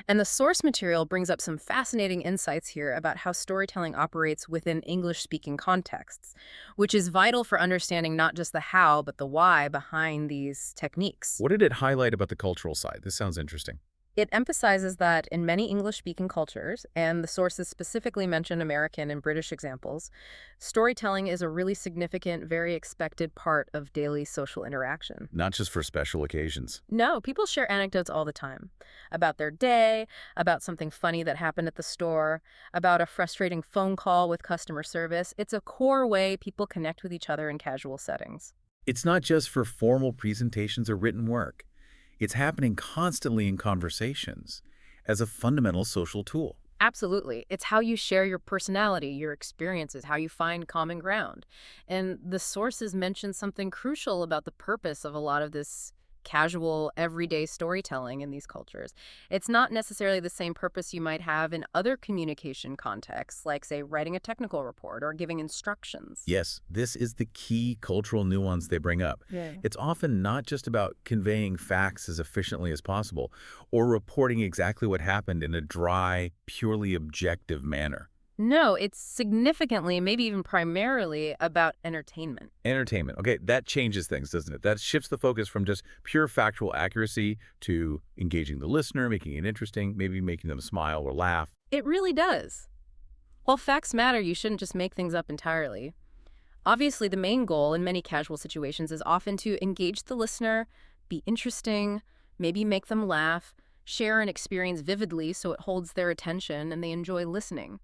And the source material brings up some fascinating insights here about how storytelling operates within English-speaking contexts, which is vital for understanding not just the how, but the why behind these techniques. What did it highlight about the cultural side? This sounds interesting. It emphasizes that in many English-speaking cultures, and the sources specifically mention American and British examples, storytelling is a really significant, very expected part of daily social interaction. Not just for special occasions. No, people share anecdotes all the time. About their day, about something funny that happened at the store, about a frustrating phone call with customer service. It's a core way people connect with each other in casual settings. It's not just for formal presentations or written work. It's happening constantly in conversations as a fundamental social tool. Absolutely. It's how you share your personality, your experiences, how you find common ground. And the sources mention something crucial about the purpose of a lot of this casual, everyday storytelling in these cultures. It's not necessarily the same purpose you might have in other communication contexts, like, say, writing a technical report or giving instructions. Yes, this is the key cultural nuance they bring up. Yeah. It's often not just about conveying facts as efficiently as possible or reporting exactly what happened in a dry, purely objective manner. No, it's significantly, maybe even primarily, about entertainment. Entertainment. Okay, that changes things, doesn't it? That shifts the focus from just pure factual accuracy to engaging the listener, making it interesting, maybe making them smile or laugh. It really does. While facts matter, you shouldn't just make things up entirely. Obviously, the main goal in many casual situations is often to engage the listener, be interesting, maybe make them laugh, share an experience vividly so it holds their attention and they enjoy listening.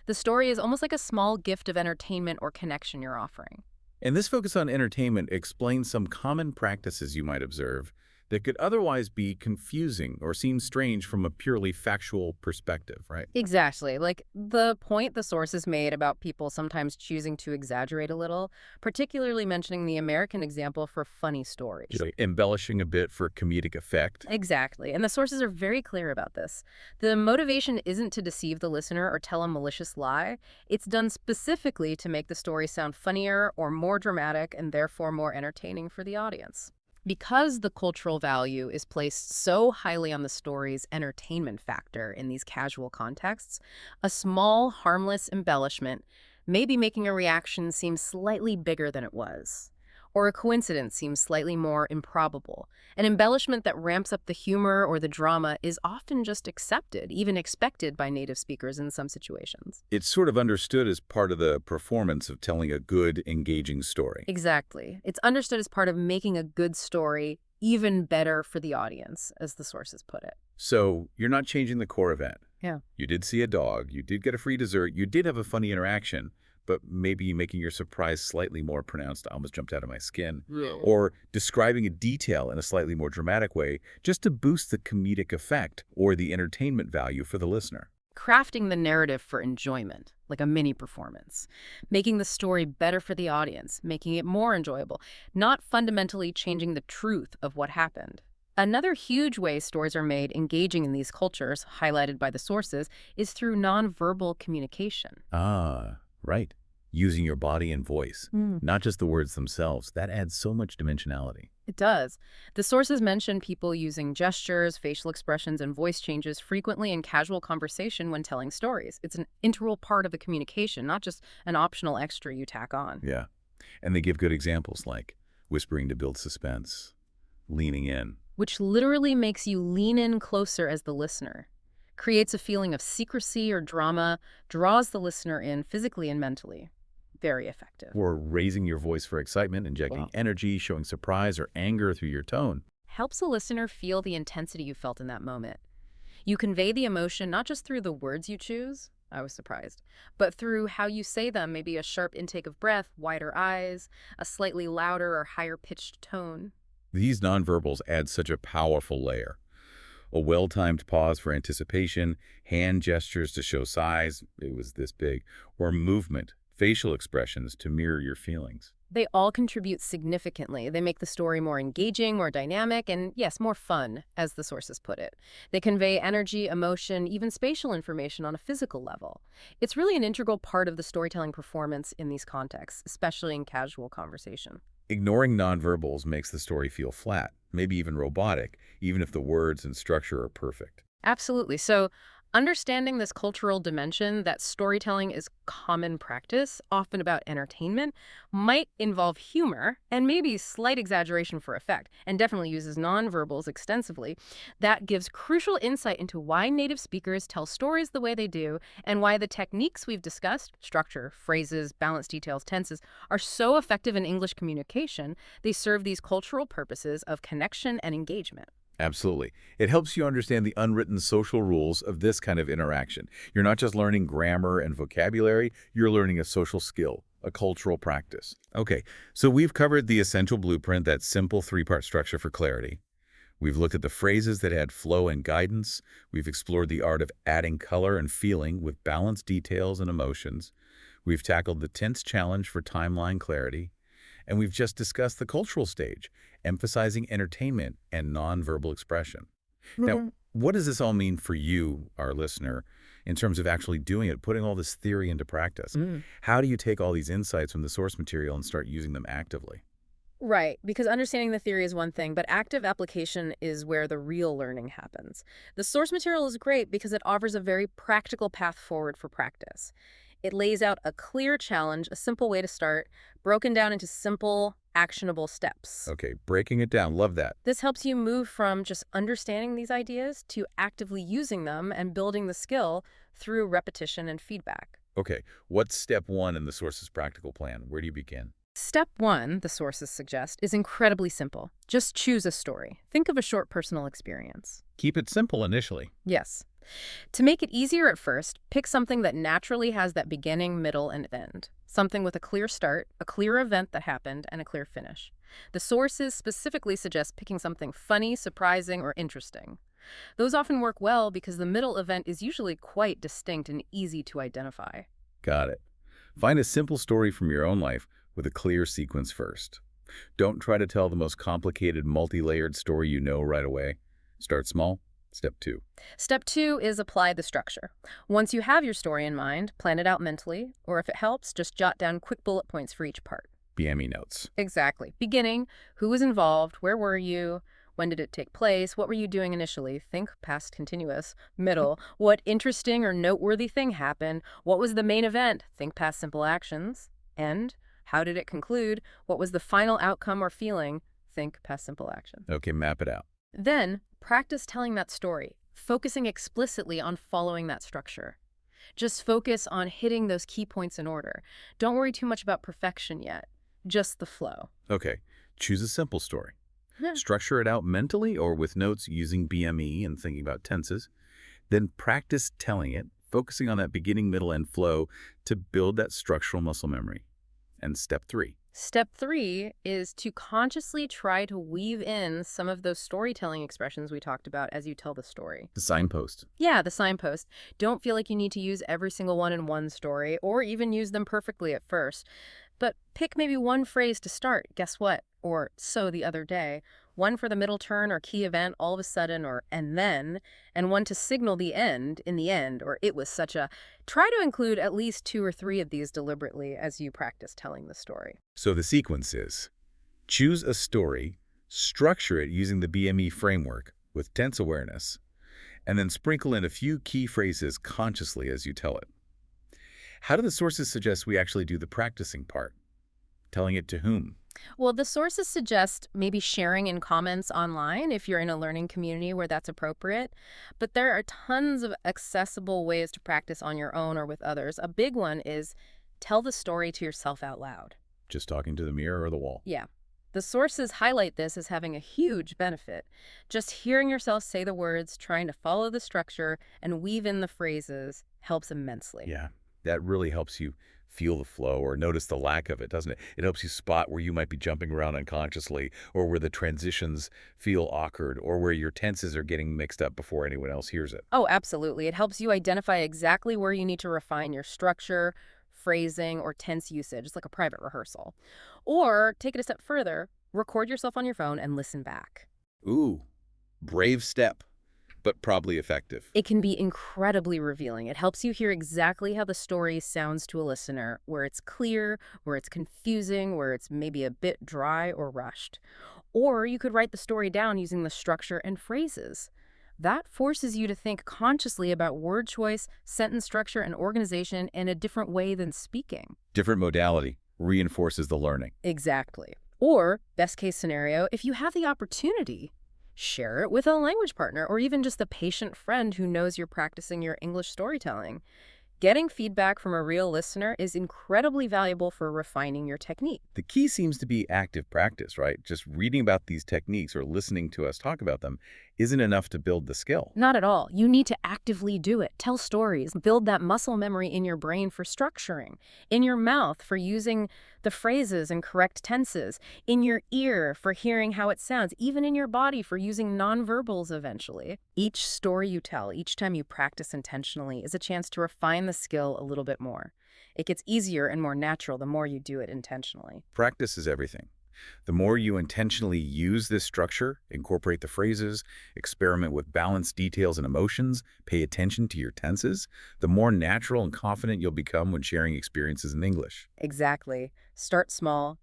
The story is almost like a small gift of entertainment or connection you're offering. And this focus on entertainment explains some common practices you might observe that could otherwise be confusing or seem strange from a purely factual perspective, right? Exactly. Like the point the sources made about people sometimes choosing to exaggerate a little, particularly mentioning the American example for funny stories. Embellishing a bit for comedic effect. Exactly. And the sources are very clear about this. The motivation isn't to deceive the listener or tell a malicious lie. It's done specifically to make the story sound funnier or more dramatic and therefore more entertaining for the audience. Because the cultural value is placed so highly on the story's entertainment factor in these casual contexts, a small, harmless embellishment may be making a reaction seem slightly bigger than it was, or a coincidence seems slightly more improbable. An embellishment that ramps up the humor or the drama is often just accepted, even expected by native speakers in some situations. It's sort of understood as part of the performance of telling a good, engaging story. Exactly. It's understood as part of making a good story even better for the audience, as the sources put it. So you're not changing the core event. Yeah. You did see a dog, you did get a free dessert, you did have a funny interaction, but maybe making your surprise slightly more pronounced. I almost jumped out of my skin. Yeah. Or describing a detail in a slightly more dramatic way just to boost the comedic effect or the entertainment value for the listener. Crafting the narrative for enjoyment, like a mini performance. Making the story better for the audience, making it more enjoyable, not fundamentally changing the truth of what happened. Another huge way stories are made engaging in these cultures, highlighted by the sources, is through nonverbal communication. Ah, right. Using your body and voice, Mm. not just the words themselves, that adds so much dimensionality. It does. The sources mention people using gestures, facial expressions, and voice changes frequently in casual conversation when telling stories. It's an integral part of the communication, not just an optional extra you tack on. Yeah. And they give good examples like whispering to build suspense, leaning in. Which literally makes you lean in closer as the listener. Creates a feeling of secrecy or drama, draws the listener in physically and mentally. Very effective. Or raising your voice for excitement, injecting Wow. energy, showing surprise or anger through your tone. Helps a listener feel the intensity you felt in that moment. You convey the emotion not just through the words you choose, I was surprised, but through how you say them, maybe a sharp intake of breath, wider eyes, a slightly louder or higher-pitched tone. These nonverbals add such a powerful layer. A well-timed pause for anticipation, hand gestures to show size, it was this big, or movement, facial expressions to mirror your feelings. They all contribute significantly. They make the story more engaging, more dynamic, and yes, more fun, as the sources put it. They convey energy, emotion, even spatial information on a physical level. It's really an integral part of the storytelling performance in these contexts, especially in casual conversation. Ignoring nonverbals makes the story feel flat, maybe even robotic, even if the words and structure are perfect. Absolutely. So, understanding this cultural dimension that storytelling is common practice, often about entertainment, might involve humor and maybe slight exaggeration for effect, and definitely uses nonverbals extensively. That gives crucial insight into why native speakers tell stories the way they do and why the techniques we've discussed, structure, phrases, balance details, tenses, are so effective in English communication. They serve these cultural purposes of connection and engagement. Absolutely. It helps you understand the unwritten social rules of this kind of interaction. You're not just learning grammar and vocabulary, you're learning a social skill, a cultural practice. Okay, so we've covered the essential blueprint, that simple three-part structure for clarity. We've looked at the phrases that add flow and guidance. We've explored the art of adding color and feeling with balanced details and emotions. We've tackled the tense challenge for timeline clarity. And we've just discussed the cultural stage, emphasizing entertainment and nonverbal expression. Now, what does this all mean for you, our listener, in terms of actually doing it, putting all this theory into practice? How do you take all these insights from the source material and start using them actively? Right, because understanding the theory is one thing, but active application is where the real learning happens. The source material is great because it offers a very practical path forward for practice. It lays out a clear challenge, a simple way to start, broken down into simple, actionable steps. Okay, breaking it down. Love that. This helps you move from just understanding these ideas to actively using them and building the skill through repetition and feedback. Okay, what's step one in the source's practical plan? Where do you begin? Step one, the sources suggest, is incredibly simple. Just choose a story. Think of a short personal experience. Keep it simple initially. Yes. To make it easier at first, pick something that naturally has that beginning, middle, and end. Something with a clear start, a clear event that happened, and a clear finish. The sources specifically suggest picking something funny, surprising, or interesting. Those often work well because the middle event is usually quite distinct and easy to identify. Got it. Find a simple story from your own life with a clear sequence first. Don't try to tell the most complicated, multi-layered story you know right away. Start small. Step two. Step two is apply the structure. Once you have your story in mind, plan it out mentally, or if it helps, just jot down quick bullet points for each part. BME notes. Exactly. Beginning, who was involved, where were you, when did it take place, what were you doing initially, think past continuous. Middle, what interesting or noteworthy thing happened, what was the main event, think past simple actions. End, how did it conclude, what was the final outcome or feeling, think past simple action. Okay, map it out. Then, practice telling that story, focusing explicitly on following that structure. Just focus on hitting those key points in order. Don't worry too much about perfection yet, just the flow. Okay, choose a simple story. Yeah. Structure it out mentally or with notes using BME and thinking about tenses. Then practice telling it, focusing on that beginning, middle, and flow to build that structural muscle memory. And step three. Step three is to consciously try to weave in some of those storytelling expressions we talked about as you tell the story. The signpost. Yeah, the signpost. Don't feel like you need to use every single one in one story or even use them perfectly at first. But pick maybe one phrase to start, guess what, or so the other day. one for the middle turn or key event all of a sudden or and then, and one to signal the end in the end or it was such a. Try to include at least 2 or 3 of these deliberately as you practice telling the story. So the sequence is: choose a story, structure it using the BME framework with tense awareness, and then sprinkle in a few key phrases consciously as you tell it. How do the sources suggest we actually do the practicing part? Telling it to whom? Well, the sources suggest maybe sharing in comments online if you're in a learning community where that's appropriate. But there are tons of accessible ways to practice on your own or with others. A big one is tell the story to yourself out loud. Just talking to the mirror or the wall? Yeah. The sources highlight this as having a huge benefit. Just hearing yourself say the words, trying to follow the structure, and weave in the phrases helps immensely. Yeah, that really helps you feel the flow or notice the lack of it, doesn't it? It helps you spot where you might be jumping around unconsciously or where the transitions feel awkward or where your tenses are getting mixed up before anyone else hears it. Oh, absolutely. It helps you identify exactly where you need to refine your structure, phrasing, or tense usage. It's like a private rehearsal. Or take it a step further, record yourself on your phone and listen back. Ooh, brave step, but probably effective. It can be incredibly revealing. It helps you hear exactly how the story sounds to a listener, where it's clear, where it's confusing, where it's maybe a bit dry or rushed. Or you could write the story down using the structure and phrases. That forces you to think consciously about word choice, sentence structure, and organization in a different way than speaking. Different modality reinforces the learning. Exactly. Or, best case scenario, if you have the opportunity, share it with a language partner or even just a patient friend who knows you're practicing your English storytelling. Getting feedback from a real listener is incredibly valuable for refining your technique. The key seems to be active practice, right? Just reading about these techniques or listening to us talk about them isn't enough to build the skill. Not at all. You need to actively do it. Tell stories. Build that muscle memory in your brain for structuring, in your mouth for using the phrases and correct tenses, in your ear for hearing how it sounds, even in your body for using nonverbals eventually. Each story you tell, each time you practice intentionally, is a chance to refine the skill a little bit more. It gets easier and more natural the more you do it intentionally. Practice is everything. The more you intentionally use this structure, incorporate the phrases, experiment with balanced details and emotions, pay attention to your tenses, the more natural and confident you'll become when sharing experiences in English. Exactly. Start small.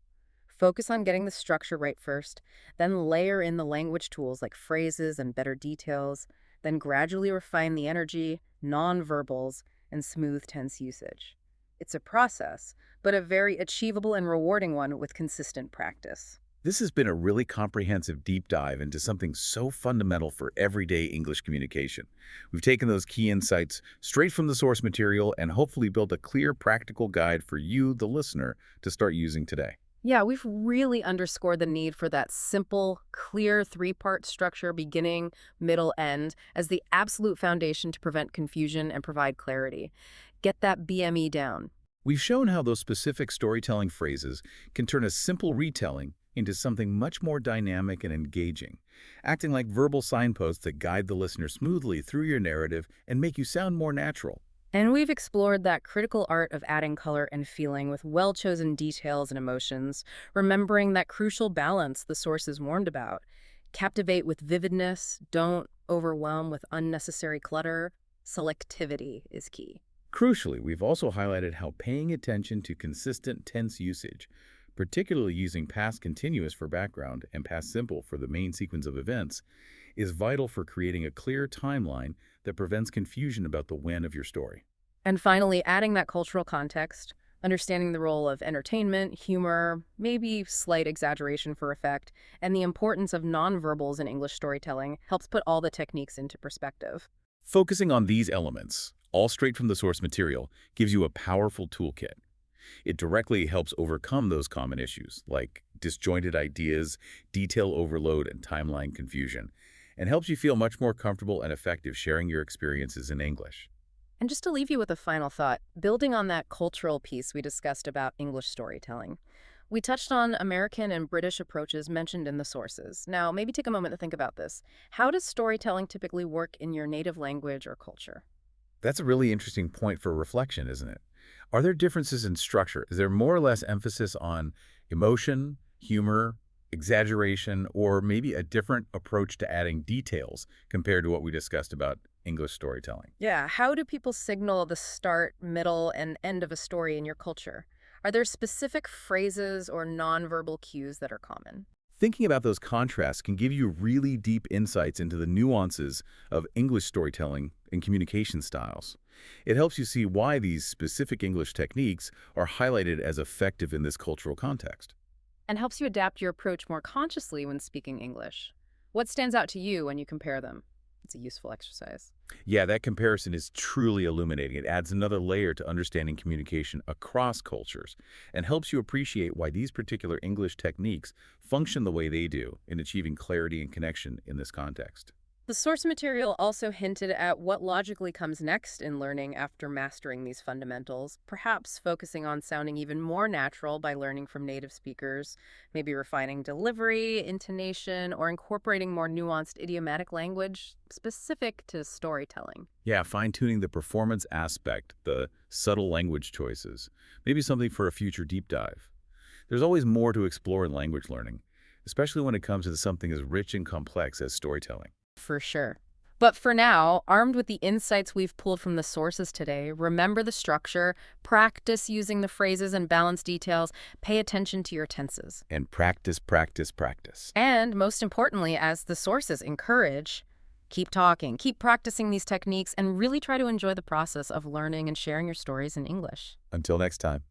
Focus on getting the structure right first, then layer in the language tools like phrases and better details, then gradually refine the energy, nonverbals, and smooth tense usage. It's a process, but a very achievable and rewarding one with consistent practice. This has been a really comprehensive deep dive into something so fundamental for everyday English communication. We've taken those key insights straight from the source material and hopefully built a clear, practical guide for you, the listener, to start using today. Yeah, we've really underscored the need for that simple, clear 3-part structure, beginning, middle, end, as the absolute foundation to prevent confusion and provide clarity. Get that BME down. We've shown how those specific storytelling phrases can turn a simple retelling into something much more dynamic and engaging, acting like verbal signposts that guide the listener smoothly through your narrative and make you sound more natural. And we've explored that critical art of adding color and feeling with well-chosen details and emotions, remembering that crucial balance the sources warned about. Captivate with vividness, don't overwhelm with unnecessary clutter. Selectivity is key. Crucially, we've also highlighted how paying attention to consistent tense usage, particularly using past continuous for background and past simple for the main sequence of events, is vital for creating a clear timeline that prevents confusion about the when of your story. And finally, adding that cultural context, understanding the role of entertainment, humor, maybe slight exaggeration for effect, and the importance of nonverbals in English storytelling helps put all the techniques into perspective. Focusing on these elements, all straight from the source material, gives you a powerful toolkit. It directly helps overcome those common issues, like disjointed ideas, detail overload, and timeline confusion, and helps you feel much more comfortable and effective sharing your experiences in English. And just to leave you with a final thought, building on that cultural piece we discussed about English storytelling, we touched on American and British approaches mentioned in the sources. Now, maybe take a moment to think about this. How does storytelling typically work in your native language or culture? That's a really interesting point for reflection, isn't it? Are there differences in structure? Is there more or less emphasis on emotion, humor, exaggeration, or maybe a different approach to adding details compared to what we discussed about English storytelling. Yeah, how do people signal the start, middle, and end of a story in your culture? Are there specific phrases or nonverbal cues that are common? Thinking about those contrasts can give you really deep insights into the nuances of English storytelling and communication styles. It helps you see why these specific English techniques are highlighted as effective in this cultural context. And helps you adapt your approach more consciously when speaking English. What stands out to you when you compare them? It's a useful exercise. Yeah, that comparison is truly illuminating. It adds another layer to understanding communication across cultures and helps you appreciate why these particular English techniques function the way they do in achieving clarity and connection in this context. The source material also hinted at what logically comes next in learning after mastering these fundamentals, perhaps focusing on sounding even more natural by learning from native speakers, maybe refining delivery, intonation, or incorporating more nuanced idiomatic language specific to storytelling. Yeah, fine-tuning the performance aspect, the subtle language choices, maybe something for a future deep dive. There's always more to explore in language learning, especially when it comes to something as rich and complex as storytelling. For sure. But for now, armed with the insights we've pulled from the sources today, remember the structure, practice using the phrases and balance details, pay attention to your tenses. And practice, practice, practice. And most importantly, as the sources encourage, keep talking, keep practicing these techniques, and really try to enjoy the process of learning and sharing your stories in English. Until next time.